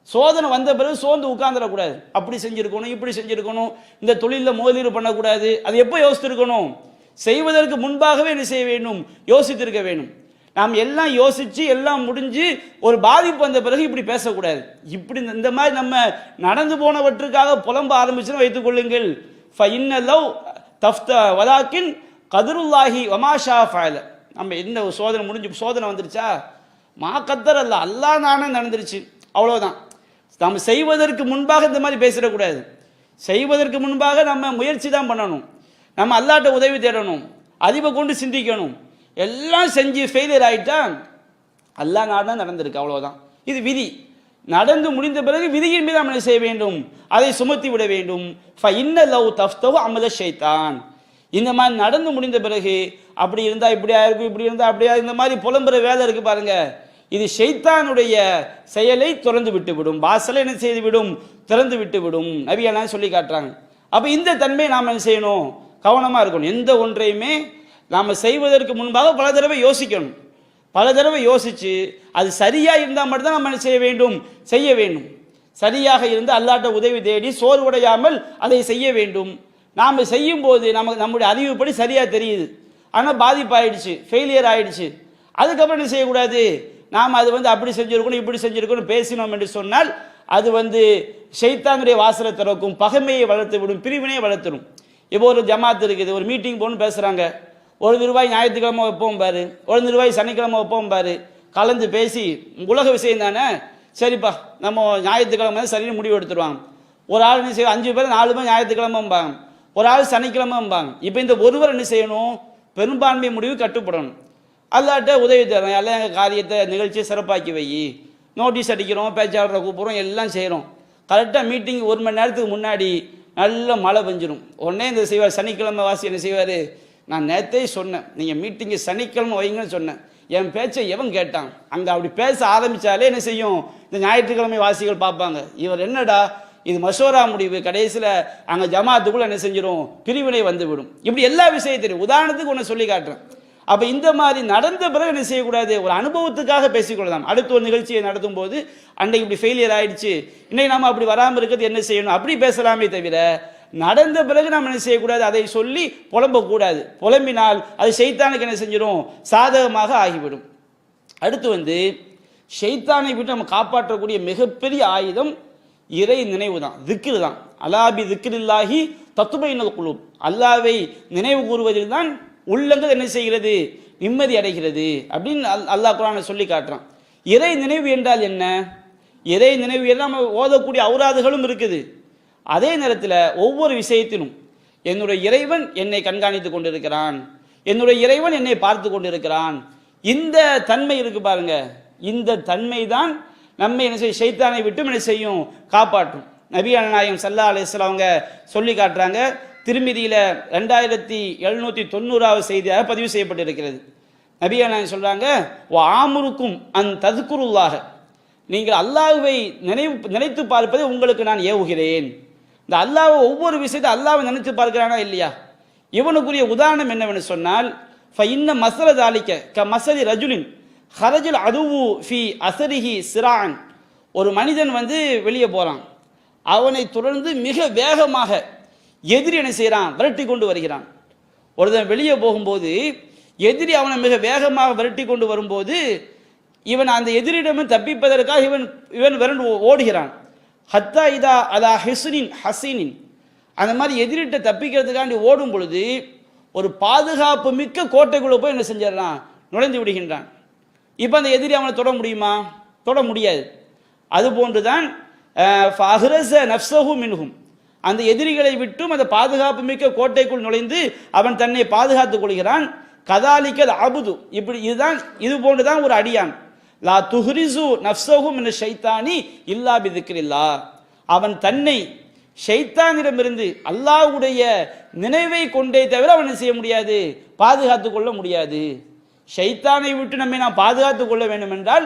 சோதனை வந்த பிறகு சோர்ந்து உட்கார்ந்துடக்கூடாது. அப்படி செஞ்சிருக்கணும், இப்படி செஞ்சிருக்கணும், இந்த தொழிலில் முதலீடு பண்ணக்கூடாது. அது எப்போ யோசித்திருக்கணும்? செய்வதற்கு முன்பாகவே என்ன செய்ய வேண்டும், யோசித்திருக்க வேண்டும். நாம் எல்லாம் யோசிச்சு எல்லாம் முடிஞ்சு ஒரு பாதிப்பு வந்த பிறகு இப்படி பேசக்கூடாது. இப்படி இந்த மாதிரி நம்ம நடந்து போனவற்றுக்காக புலம்ப ஆரம்பிச்சுன்னு வைத்துக் கொள்ளுங்கள். ஃபஇன்னலவ் தஃப்த வலாக்கின் கதருல்லாஹி வமாஷா ஃபஅல. நம்ம என்ன சோதனை முடிஞ்சு, சோதனை வந்துருச்சா, மா கத்தர் அல்ல, அல்லாஹ் நானே நடந்துருச்சு, அவ்வளோதான். நம்ம செய்வதற்கு முன்பாக இந்த மாதிரி பேசிடக்கூடாது. செய்வதற்கு முன்பாக நம்ம முயற்சி தான் பண்ணணும். நம்ம அல்லாஹ்ட்ட உதவி தேடணும், அறிவை கொண்டு சிந்திக்கணும். எல்லாம் செஞ்சு ஃபெயிலியர் ஆகிட்டா அல்லாஹ் நாதான் நடந்திருக்கு, அவ்வளோதான். இது விதி. நடந்து முடிந்த பிறகு விதியின் மீது அமல் செய்ய வேண்டும், அதை சுமத்தி விட வேண்டும். ஃபஇன்னலவ் தஃப்தஹு அமல ஷைத்தான். இந்த மாதிரி நடந்து முடிந்த பிறகு அப்படி இருந்தால் இப்படியா இருக்கும், இப்படி இருந்தால் அப்படியா, இந்த மாதிரி புலம்புற வேலை இருக்குது பாருங்க, இது ஷைத்தானுடைய செயலை திறந்து விட்டுவிடும், வாசலை என்ன செய்து விடும், திறந்து விட்டுவிடும். நபியெல்லாம் சொல்லி காட்டுறாங்க. அப்போ இந்த தன்மையை நாம் என்ன செய்யணும், கவனமாக இருக்கணும். எந்த ஒன்றையுமே நாம் செய்வதற்கு முன்பாக பல தடவை யோசிக்கணும். பல தடவை யோசித்து அது சரியாக இருந்தால் மட்டும்தான் நம்ம என்ன செய்ய வேண்டும், செய்ய வேண்டும். சரியாக இருந்து அல்லாஹ்ட்ட உதவி தேடி சோர்வடையாமல் அதை செய்ய வேண்டும். நாம் செய்யும்போது நம்முடைய அறிவுப்படி சரியாக தெரியுது, ஆனால் பாதிப்பாயிடுச்சு, ஃபெயிலியர் ஆயிடுச்சு. அதுக்கப்புறம் என்ன செய்யக்கூடாது, நாம் அது அப்படி செஞ்சுருக்கணும், இப்படி செஞ்சுருக்கணும் பேசினோம் என்று சொன்னால் அது ஷைத்தானுடைய வாசலை திறக்கும், பகைமையை வளர்த்து விடும், பிரிவினையை வளர்த்துடும். இப்போ ஒரு ஜமாத் இருக்குது, ஒரு மீட்டிங் போகணுன்னு பேசுகிறாங்க, ஒரு நிர்வாகி ஞாயிற்றுக்கிழமை வைப்போம் பாரு, ஒரு நிர்வாகி சனிக்கிழமை வைப்போம் பாரு, கலந்து பேசி உலக விஷயம் தானே, சரிப்பா நம்ம ஞாயிற்றுக்கிழமை சரின்னு முடிவு எடுத்துருவாங்க. ஒரு ஆள் என்ன செய்வோம், 5 பேர் 4 பேர் ஞாயிற்றுக்கிழமைம்பாங்க, ஒரு ஆள் சனிக்கிழமைம்பாங்க. இப்போ இந்த ஒருவர் என்ன செய்யணும், பெரும்பான்மை முடிவு கட்டுப்படணும். அல்லாட்ட உதவி தரோம், எல்லாம் எங்கள் காரியத்தை நிகழ்ச்சியை சிறப்பாக்கி வை, நோட்டீஸ் அடிக்கிறோம், பேச்சாளரை கூப்பிட்றோம், எல்லாம் செய்கிறோம். கரெக்டாக மீட்டிங் 1 மணி நேரத்துக்கு முன்னாடி நல்ல மழை பெஞ்சிடும். உடனே இந்த செய்வார், சனிக்கிழமை வாசி என்ன செய்வார், நான் நேற்றே சொன்னேன் நீங்கள் மீட்டிங்கு சனிக்கிழமை வைங்கன்னு சொன்னேன், என் பேச்சை எவன் கேட்டான். அங்கே அப்படி பேச ஆரம்பித்தாலே என்ன செய்யும், இந்த ஞாயிற்றுக்கிழமை வாசிகள் பார்ப்பாங்க, இவர் என்னடா இது மசோரா முடிவு, கடைசியில் அங்கே ஜமாத்துக்குள்ள என்ன செஞ்சிடும், பிரிவினை வந்துவிடும். இப்படி எல்லா விஷயத்தையும் உதாரணத்துக்கு ஒன்று சொல்லி காட்டுறேன். அப்போ இந்த மாதிரி நடந்த பிறகு என்ன செய்யக்கூடாது, ஒரு அனுபவத்துக்காக பேசிக்கொள்ளலாம். அடுத்த ஒரு நிகழ்ச்சியை நடத்தும் போது அன்றைக்கு இப்படி ஃபெயிலியர் ஆயிடுச்சு, இன்னைக்கு நாம் அப்படி வராமல் இருக்கிறது என்ன செய்யணும், அப்படி பேசலாமே தவிர நடந்த பிறகு நாம் என்ன செய்யக்கூடாது, அதை சொல்லி புலம்பக்கூடாது. புலம்பினால் அது ஷைத்தானுக்கு என்ன செஞ்சிடும், சாதகமாக ஆகிவிடும். அடுத்து ஷைத்தானை விட்டு நம்ம காப்பாற்றக்கூடிய மிகப்பெரிய ஆயுதம் இறை நினைவு தான், திக்ரு தான். அலாபி திக்ரில்லாஹி தத்துபைனல் குலூப், அல்லாவை நினைவு கூறுவதில் தான் உள்ளங்கள் என்ன செய்கிறது, நிம்மதி அடைகிறது அப்படின்னு அல்லாஹ் குர்ஆனில் சொல்லி காட்டுறான். இறை நினைவு என்றால் என்ன? இறை நினைவு எல்லாம் நம்ம ஓதக்கூடிய அவுராதுகளும் இருக்குது. அதே நேரத்தில் ஒவ்வொரு விஷயத்திலும் என்னுடைய இறைவன் என்னை கண்காணித்து கொண்டிருக்கிறான், என்னுடைய இறைவன் என்னை பார்த்து கொண்டிருக்கிறான், இந்த தன்மை இருக்கு பாருங்க. இந்த தன்மை தான் நம்மை என்ன செய்யும், ஷைத்தானை விட்டு என்ன செய்யும், காப்பாற்றும். நபி நாயகம் ஸல்லல்லாஹு அலைஹி வஸல்லம் அவங்க சொல்லி காட்டுறாங்க. திருமிதியில 2790வது செய்தியாக பதிவு செய்யப்பட்டிருக்கிறது. நபி நாயகம் சொல்றாங்க, ஆமுருக்கும் அன் தذ்குருல்லாஹ, நீங்கள் அல்லாஹ்வை நினைத்து பார்ப்பதை உங்களுக்கு நான் ஏவுகிறேன். இந்த அல்லாஹ் ஒவ்வொரு விஷயத்தை அல்லாஹ்வை நினைத்து பார்க்கிறானா இல்லையா? இவனுக்குரிய உதாரணம் என்னவென்று சொன்னால், ஃபஇன்ன மஸல தாலிக கமஸலி ரஜுலின் ஹரஜுல் அதுவு ஃபி அஸரிஹி சிரான், ஒரு மனிதன் வெளியே போறான், அவனை தொடர்ந்து மிக வேகமாக எதிரி என்ன செய்கிறான், விரட்டி கொண்டு வருகிறான். ஒருத்தன் வெளியே போகும்போது எதிரி அவனை மிக வேகமாக விரட்டி கொண்டு வரும்போது இவன் அந்த எதிரிடமே தப்பிப்பதற்காக இவன் விரண்டு ஓடுகிறான். ஹத்தா இதா அலா ஹிஸ்னின் ஹசீனின், அந்த மாதிரி எதிரிட்ட தப்பிக்கிறதுக்காண்டி ஓடும் பொழுது ஒரு பாதுகாப்பு மிக்க கோட்டைக்குள்ள போய் என்ன செஞ்சிடறான், நுழைந்து விடுகின்றான். இப்போ அந்த எதிரி அவனை தொட முடியுமா? தொட முடியாது. அதுபோன்றுதான் ஃபஹ்ரஸ நஃப்ஸஹு மின்ஹும், அந்த எதிரிகளை விட்டும் அந்த பாதுகாப்பு மிக்க கோட்டைக்குள் நுழைந்து அவன் தன்னை பாதுகாத்துக் கொள்கிறான். கதாலிக்கல் அபுது, இப்படி இதுதான், இது போன்றுதான் ஒரு அடியான். லா துஹ்ரிசு நஃப்ஸஹு மின ஷைத்தானி இல்லா பிதிக்ரில்லாஹ், அவன் தன்னை ஷைத்தானிடமிருந்து அல்லாஹ்வுடைய நினைவை கொண்டே தவிர அவன் செய்ய முடியாது, பாதுகாத்துக் கொள்ள முடியாது. ஷைத்தானை விட்டு நம்மை நாம் பாதுகாத்துக் கொள்ள வேண்டும் என்றால்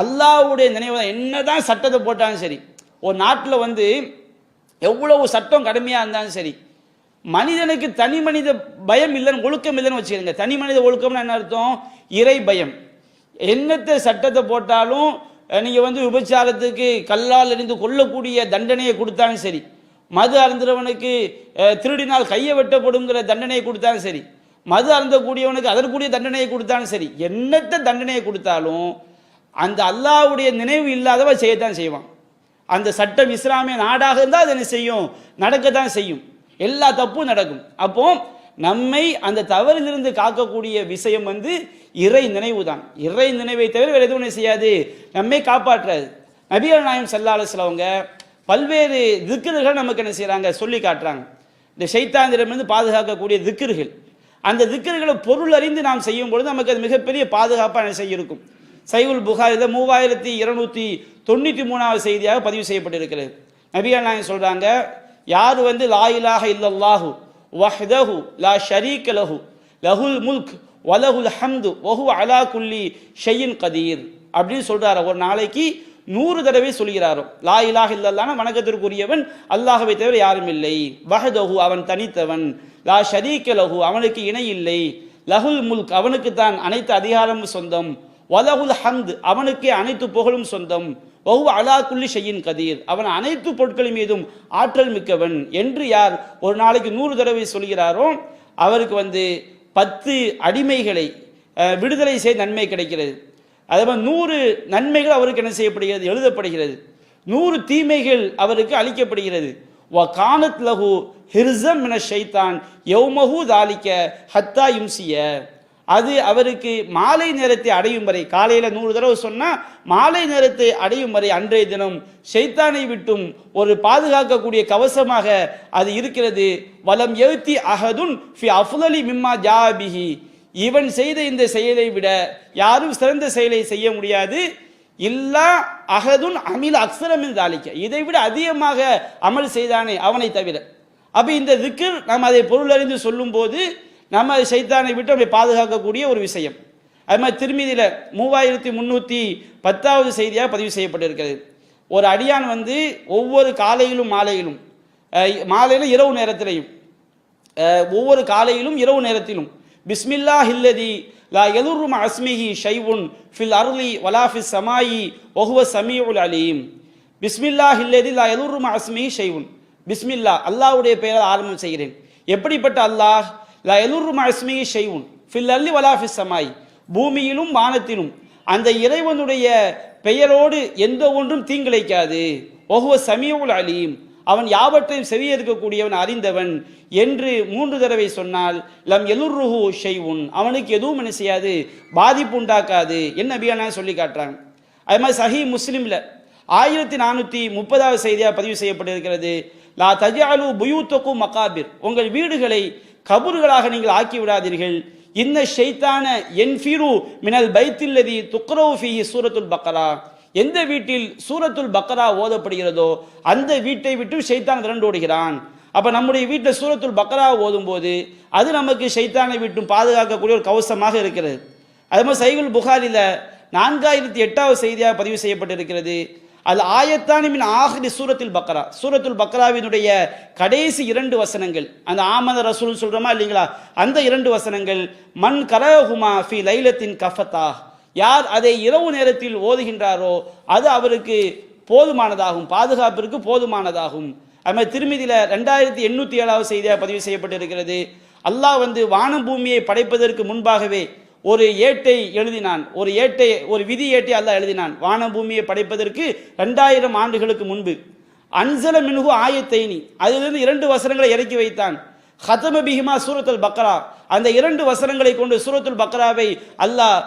அல்லாஹ்வுடைய நினைவு, என்னதான் சட்டத்தை போட்டாலும் சரி, ஒரு நாட்டில் எவ்வளவு சட்டம் கடுமையாக இருந்தாலும் சரி, மனிதனுக்கு தனி மனித பயம் இல்லைன்னு, ஒழுக்கம் இல்லைன்னு வச்சுக்கோங்க. தனி மனித ஒழுக்கம்னு என்ன அர்த்தம்? இறை பயம். என்னத்தை சட்டத்தை போட்டாலும் நீங்கள் விபச்சாரத்துக்கு கல்லால் எறிந்து கொல்லக்கூடிய தண்டனையை கொடுத்தாலும் சரி, மது அருந்துறவனுக்கு திருடினால் கையை வெட்டப்படுங்கிற தண்டனையை கொடுத்தாலும் சரி, மது அருந்தக்கூடியவனுக்கு அதற்குரிய தண்டனையை கொடுத்தாலும் சரி, என்னத்தை தண்டனையை கொடுத்தாலும் அந்த அல்லாஹ்வுடைய நினைவு இல்லாதவன் செய்யத்தான் செய்வான். அந்த சட்டம் இஸ்லாமிய நாடாக இருந்தால் அது என்ன செய்யும், நடக்கத்தான் செய்யும், எல்லா தப்பும் நடக்கும். அப்போ நம்மை அந்த தவறிலிருந்து காக்கக்கூடிய விஷயம் இறை நினைவு தான். இறை நினைவை தவிர வேறு எதுவும் செய்யாது, நம்மை காப்பாற்றாது. நபிகள் நாயகம் ஸல்லல்லாஹு அலைஹி வஸல்லம் அவங்க பல்வேறு திக்ருகள் நமக்கு என்ன செய்கிறாங்க, சொல்லி காட்டுறாங்க. இந்த ஷைத்தானிடமிருந்து பாதுகாக்கக்கூடிய திக்ருகள், அந்த திக்ருகளை பொருள் அறிந்து நாம் செய்யும் பொழுது நமக்கு அது மிகப்பெரிய பாதுகாப்பாக என்ன செய்ய இருக்கும். சஹீஹுல் புகாரியில் 3293வது செய்தியாக பதிவு செய்யப்பட்டிருக்கிறது. நபிகள் நாயகம் சொல்றாங்க, யார் லா இலாஹ இல்லல்லாஹு வஹ்தஹு லா ஷரீக லஹு லஹுல் முல்க் வலஹுல் ஹம்து வஹுவ அலா குல்லி ஷைஇன் கதீர் அப்படின்னு சொல்றாரு. ஒரு நாளைக்கு 100 தடவை சொல்கிறாரோ, லா இலாஹ இல்லல்லாஹ், வணக்கத்திற்குரியவன் அல்லாஹ்வை தவிர யாரும் இல்லை, வஹ்தஹு அவன் தனித்தவன், லா ஷரீக லஹு அவனுக்கு இணை இல்லை, லஹுல் முல்க் அவனுக்கு தான் அனைத்து அதிகாரமும் சொந்தம், வலஹுல் ஹம்து அவனுக்கே அனைத்து புகழும் சொந்தம், வஹுவ அலா குல்லி ஷைஇன் கதீர் அவன் அனைத்து பொருட்களின் மீதும் ஆற்றல் மிக்கவன் என்று யார் ஒரு நாளைக்கு 100 தடவை சொல்கிறாரோ அவருக்கு 10 அடிமைகளை விடுதலை செய்ய நன்மை கிடைக்கிறது. அதே மாதிரி 100 நன்மைகள் அவருக்கு என்ன செய்யப்படுகிறது, எழுதப்படுகிறது. 100 தீமைகள் அவருக்கு அளிக்கப்படுகிறது. வ கானத் லஹு ஹிர்ஸம் மின ஷைத்தான் யௌமஹு தாலிக ஹத்தா யும்சிய, அது அவருக்கு மாலை நேரத்தை அடையும் வரை, காலையில் 100 தடவை சொன்னால் மாலை நேரத்தை அடையும் வரை அன்றைய தினம் ஷைத்தானை விட்டும் ஒரு பாதுகாக்கக்கூடிய கவசமாக அது இருக்கிறது. வலம் எழுத்தி அஹதுன் ஃபி அஃலலி மிம்மா ஜாபிஹி, இவன் செய்த இந்த செயலை விட யாரும் சிறந்த செயலை செய்ய முடியாது. இல்லா அஹதுன் அமில் அக்ஸரமின் தாலிக்க, இதை விட அதிகமாக அமல் செய்தானே அவனை தவிர. அப்போ இந்த திக்ர் நாம் அதை பொருள் அறிந்து சொல்லும் போது நம்ம அதை ஷைத்தானை விட்டு அப்படி பாதுகாக்கக்கூடிய ஒரு விஷயம். அது மாதிரி திருமீதியில் 3310வது செய்தியாக பதிவு செய்யப்பட்டிருக்கிறது. ஒரு அடியான் ஒவ்வொரு காலையிலும் மாலையிலும், மாலையில் இரவு நேரத்திலையும், ஒவ்வொரு காலையிலும் இரவு நேரத்திலும் பிஸ்மில்லாஹில்லதி லா யதுர்ரு மஅ இஸ்மிஹி ஷைஉன் ஃபில் அர்லி வலா ஃபிஸ் ஸமாயி வஹுவ ஸமீஉல் அலீம். பிஸ்மில்லாஹில்லதி லா யதுர்ரு மஅ இஸ்மிஹி ஷைஉன், பிஸ்மில்லா அல்லாஹ்வுடைய பெயரால் ஆரம்பம் செய்கிறேன். எப்படிப்பட்ட அல்லாஹ்? லா யதுர்ரு மஅ இஸ்மிஹி ஷைஉன் ஃபில் அர்லி வலா ஃபிஸ் ஸமாயி, பூமியிலும் வானத்திலும் அந்த இறைவனுடைய பெயரோடு எந்த ஒன்றும் தீங்கிழைக்காது. ஒஹுவ சமீஉல் அலீம், அவன் யாவற்றையும் செவியேற்கக்கூடியவன், அறிந்தவன் என்று 3 தடவை சொன்னால் லம் எலுர்ருஹு ஷைஉன், அவனுக்கு எதுவும் என்ன செய்யாது, பாதிப்பு உண்டாக்காது என்ன நபியான சொல்லி காட்டுறாங்க. அது மாதிரி சஹீ முஸ்லிம்ல 1430வது செய்தியாக பதிவு செய்யப்பட்டிருக்கிறது. லா தஜஅலு புயூத்தக்கும் மகாபிர், உங்கள் வீடுகளை கபூர்களாக நீங்கள் ஆக்கி விடாதீர்கள். இன்ன ஷைத்தான என்ஃபிரு மினல் பைத்தில்லதி துக்ரவு ஃபீஹி சூரத்துல் பக்ரா, எந்த வீட்டில் சூரத்துல் பக்ரா ஓதப்படுகிறதோ அந்த வீட்டை விட்டு ஷைத்தான் விரண்டோடுகிறான். அப்ப நம்முடைய வீட்டில் சூரத்துல் பக்ரா ஓதும் போது அது நமக்கு ஷைத்தானை விட்டும் பாதுகாக்கக்கூடிய ஒரு கவசமாக இருக்கிறது. அதே மாதிரி சஹீஹுல் புகாரில 4008வது செய்தியாக பதிவு செய்யப்பட்டிருக்கிறது. அது ஆயத்தானி மின் ஆஹிரி சூரத்துல் பக்ரா, சூரத்துல் பக்ராவினுடைய கடைசி 2 வசனங்கள், அந்த ஆமத ரசூல் சொல்றோமா இல்லைங்களா, அந்த 2 வசனங்கள், மன் கரஹுமா ஃபி லைலத்தின் கஃபதா, யார் அதை இரவு நேரத்தில் ஓதுகின்றாரோ அது அவருக்கு போதுமானதாகும், பாதுகாப்பிற்கு போதுமானதாகும். அதுமாதிரி திருமதியில 2807வது செய்தியாக பதிவு செய்யப்பட்டிருக்கிறது. அல்லாஹ் வானம் பூமியை படைப்பதற்கு முன்பாகவே ஒரு ஏட்டை எழுதினான், ஒரு விதி ஏட்டை அல்லாஹ் எழுதினான் வானம் பூமியை படைப்பதற்கு 2000 ஆண்டுகளுக்கு முன்பு. அன்சல மின்ஹு ஆயத்தைனி, அதிலிருந்து 2 வசனங்களை இறக்கி வைத்தான். ஹதம பிஹிமா சூரத்துல் பக்ரா, அந்த 2 வசனங்களை கொண்டு சூரத்துல் பக்ராவை அல்லாஹ்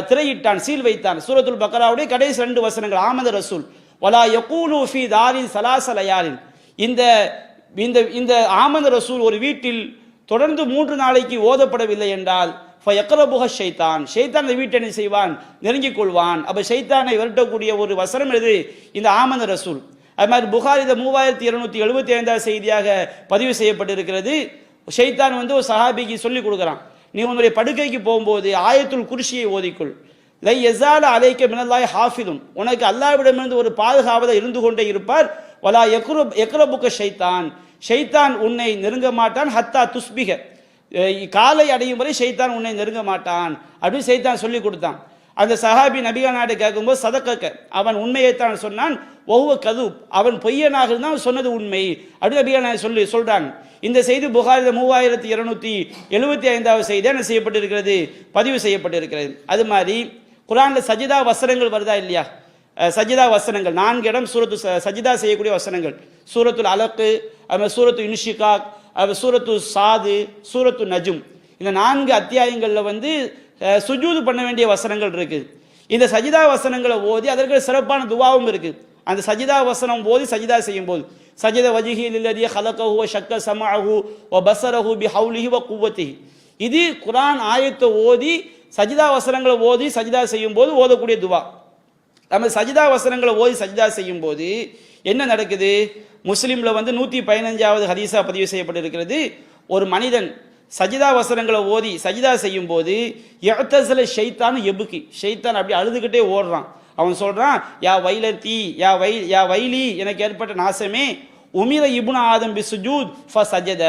திரையிட்டான், சீல் வைத்தான். சூரத்துல் பக்ராவுடைய கடைசி 2 வசனங்கள் ஆமத ரசூல் வலா யகூலு ஃபீ தாரின் சலாசலயாலின், இந்த இந்த இந்த ஆமத ரசூல் ஒரு வீட்டில் தொடர்ந்து 3 நாளைக்கு ஓதப்படவில்லை என்றால் ஃபயக்ரபுஹ ஷைத்தான், ஷைத்தான் அந்த வீட்டை செய்வான், நெருங்கிக் கொள்வான். அப்ப ஷைத்தானை விரட்டக்கூடிய ஒரு வசனம் எது, இந்த ஆமத ரசூல். அது மாதிரி புகாரித 3275வது செய்தியாக பதிவு செய்யப்பட்டிருக்கிறது. ஷைத்தான் ஒரு சஹாபிக்கு சொல்லி கொடுக்குறான், நீ உன்னுடைய படுக்கைக்கு போகும்போது ஆயத்துல் குர்சியை ஓதிக்குள், லை யஸால அலைக்க மினல்லாஹி ஹாஃபிதுன், உனக்கு அல்லாஹ்விடமிருந்து ஒரு பாதுகாவலர் இருந்து கொண்டே இருப்பார். வலா யக்ரபுக ஷைத்தான், ஷைத்தான் உன்னை நெருங்க மாட்டான். ஹத்தா துஸ்பிக, காலை அடையும் வரை ஷைத்தான் உன்னை நெருங்க மாட்டான் அப்படின்னு ஷைத்தான் சொல்லி கொடுத்தான். அந்த சஹாபி நபிகளானாட்ட கேட்கும்போது சதக்க, அவன் உண்மையைத்தான் சொன்னான். ஒவ்வொ கதுப், அவன் பொய்யனாக இருந்தான், சொன்னது உண்மை அப்படி நபிகளான சொல்றாங்க. இந்த செய்தி புகாரி 3275வது செய்தி என்ன செய்யப்பட்டிருக்கிறது, பதிவு செய்யப்பட்டிருக்கிறது. அது மாதிரி குர்ஆன்ல சஜிதா வசனங்கள் வருதா இல்லையா, சஜிதா வசனங்கள் 4 இடம் சூரத்து சஜிதா செய்யக்கூடிய வசனங்கள், சூரத்துல் அலக்கு, சூரத்து இன்ஷிகாக், சூரத்து சாது, சூரத்து நஜும், இந்த 4 அத்தியாயங்களில் சுஜூது பண்ண வேண்டிய வசனங்கள் இருக்குது. இந்த சஜிதா வசனங்களை ஓதி அதற்கு சிறப்பான துவாவும் இருக்கு. அந்த சஜிதா வசனம் ஓதி சஜிதா செய்யும் போது சஜித வஜிஹி லில்லதி ஹலகஹு வ ஷக்க சமஅஹு வ பஸரஹு பிஹவுலிஹி வ குவத்திஹி, இது குர்ஆன் ஆயத்தை ஓதி சஜிதா வசனங்களை ஓதி சஜிதா செய்யும் போது ஓதக்கூடிய துவா. நம்ம சஜிதா வசனங்களை ஓதி சஜிதா செய்யும் போது என்ன நடக்குது, முஸ்லிம்ல 115வது ஹதீஸா பதிவு செய்யப்பட்டிருக்கிறது. ஒரு மனிதன் சஜிதா வசனங்களை ஓதி சஜிதா செய்யும் போது யஅ்தஸல ஷைத்தான் எபுகி, ஷைத்தான் அப்படி அழுதுகிட்டே ஓடுறான். அவன் சொல்றான், யா வைலதி யா வைலி, எனக்கு ஏற்பட்ட நாசமே, உமிர இப்னு ஆதம் பி சுஜூத் ஃபஸஜத,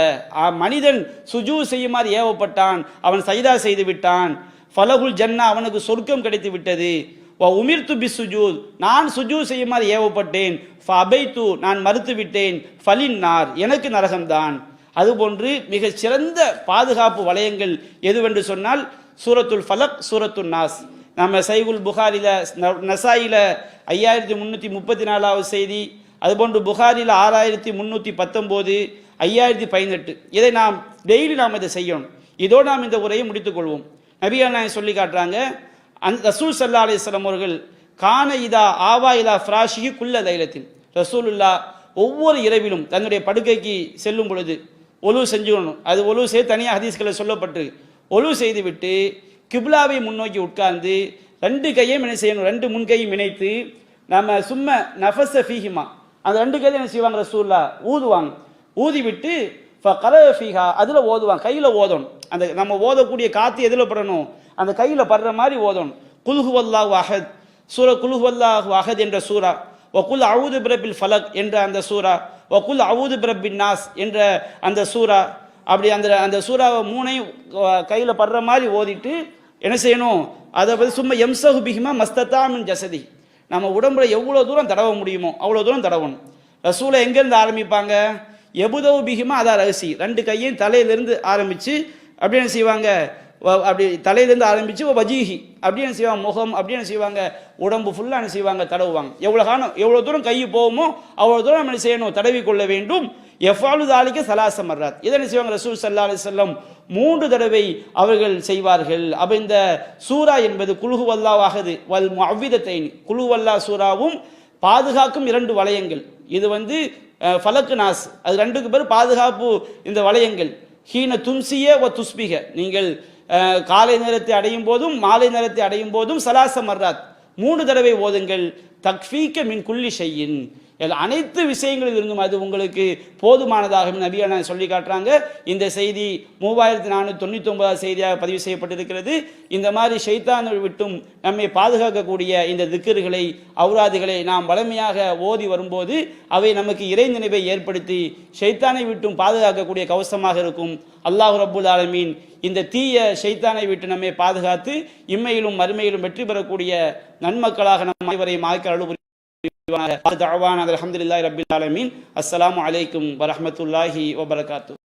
மனிதன் சுஜூத் செய்யுமாறு ஏவப்பட்டான், அவன் சஜிதா செய்து விட்டான். ஃபலகுல் ஜன்னா, அவனுக்கு சொர்க்கம் கிடைத்து விட்டது. வ உமிர்து பி சுஜூத், நான் சுஜூத் செய்யுமாறு ஏவப்பட்டேன். ஃபஅபைது, நான் மறுத்து விட்டேன். ஃபலின் நார், எனக்கு நரகம்தான். அதுபோன்று மிக சிறந்த பாதுகாப்பு வளையங்கள் எதுவென்று சொன்னால் சூரத்துல் ஃபலக், சூரத்துல் நாஸ். நம்ம சஹீஹுல் புகாரில நசாயில 5334வது செய்தி, அதுபோன்று புகாரில 6319, 5018, இதை நாம் டெய்லி நாம் இதை செய்யணும். இதோடு நாம் இந்த உரையை முடித்துக் கொள்வோம். நபிகள் நாயகம் சொல்லி காட்டுறாங்க, ரசூல் ஸல்லல்லாஹு அலைஹி வஸல்லம் அவர்கள் கான இதா ஆவா இலா ஃப்ராஷிஹி குல்ல லைலத்தின், ரசூலுல்லாஹ் ஒவ்வொரு இரவிலும் தன்னுடைய படுக்கைக்கு செல்லும் பொழுது ஒலு செஞ்சுக்கணும். அது ஒலு செய்து தனியாக ஹதீஸ்களை சொல்லப்பட்டு ஒலு செய்து விட்டு கிப்லாவை முன்னோக்கி உட்கார்ந்து 2 கையையும் என்ன செய்யணும், 2 முன்கையும் இணைத்து நம்ம சும்மா நஃபஸ ஃபீஹிமா, அந்த 2 கையை என்ன செய்வாங்க, ரசூலுல்லாஹ் ஊதுவாங்க. ஊதி விட்டு ஃபகர ஃபீஹா, அதில் ஓதுவாங்க, கையில் ஓதணும். அந்த நம்ம ஓதக்கூடிய காற்று எதில் படணும், அந்த கையில் படுற மாதிரி ஓதணும். குல் ஹுவல்லாஹு அஹத், சூரா குல் ஹுவல்லாஹு அஹத் என்ற சூரா, வகுல் அவுது பிரபில் ஃபலக் என்ற அந்த சூரா, வகுல் அவுது பிரபின் நாஸ் என்ற அந்த சூரா, அப்படி அந்த சூறாவை 3ஐயும் கையில் படுற மாதிரி ஓதிட்டு என்ன செய்யணும், அதை பற்றி சும்மா எம்சஹு பிஹிமா மஸ்தத்தாமின் ஜசதி, நம்ம உடம்புல எவ்வளோ தூரம் தடவ முடியுமோ அவ்வளோ தூரம் தடவணும். ரசூலை எங்கேருந்து ஆரம்பிப்பாங்க, எபுதவு பிஹிமா, அதான் ரகசி, 2 கையும் தலையிலிருந்து ஆரம்பித்து அப்படி என்ன செய்வாங்க, அப்படி தலையிலேருந்து ஆரம்பித்து வஜீஹி அப்படி என்ன செய்வாங்க, முகம் அப்படி என்ன செய்வாங்க, உடம்பு ஃபுல்லாக என்ன செய்வாங்க, தடவுவாங்க. எவ்வளோ தூரம் கை போகுமோ அவ்வளோ தூரம் நம்ம என்ன செய்யணும், தடவி கொள்ள வேண்டும். எஃபாலு தாலிக்க சலாச மர்ராத், இதை என்ன செய்வாங்க, ரசூல் ஸல்லல்லாஹு அலைஹி வஸல்லம் 3 தடவை அவர்கள் செய்வார்கள். அப்போ இந்த சூரா என்பது குல்ஹு வல்லாஹது வல் முஅவ்விதத்தைன், குல்ஹு வல்லா சூராவும் பாதுகாக்கும் 2 வளையங்கள். இது வந்து ஃபலக் நாஸ், அது 2க்கு பேர் பாதுகாப்பு. இந்த வளையங்கள் ஹீன துன்சிய வ துஸ்பிக, நீங்கள் காலை நேரத்தை அடையும் போதும் மாலை நேரத்தை அடையும் போதும் சலாச மர்ராத் 3 தடவை ஓதுங்கள். தக்ஃபீக்க மின் குல்லி ஷையின், அனைத்து விஷயங்களில் இருந்தும் அது உங்களுக்கு போதுமானதாக நபியான சொல்லி காட்டுறாங்க. இந்த செய்தி 3499 செய்தியாக பதிவு செய்யப்பட்டிருக்கிறது. இந்த மாதிரி ஷைத்தானை விட்டும் நம்மை பாதுகாக்கக்கூடிய இந்த திக்ருகளை அவுராதுகளை நாம் வலிமையாக ஓதி வரும்போது அவை நமக்கு இறை நினைவை ஏற்படுத்தி ஷைத்தானை விட்டும் பாதுகாக்கக்கூடிய கவசமாக இருக்கும். அல்லாஹ் ரப்புல் ஆலமீன் இந்த தீய ஷைத்தானை விட்டு நம்மை பாதுகாத்து இம்மையிலும் மறுமையிலும் வெற்றி பெறக்கூடிய நன்மக்களாக நம் அனைவரையும் ஆக்கி அருள். அல்ஹம்துலில்லாஹி ரப்பில் ஆலமீன். அஸ்ஸலாமு அலைக்கும் வரஹ்மத்துல்லாஹி வபரகாத்துஹு.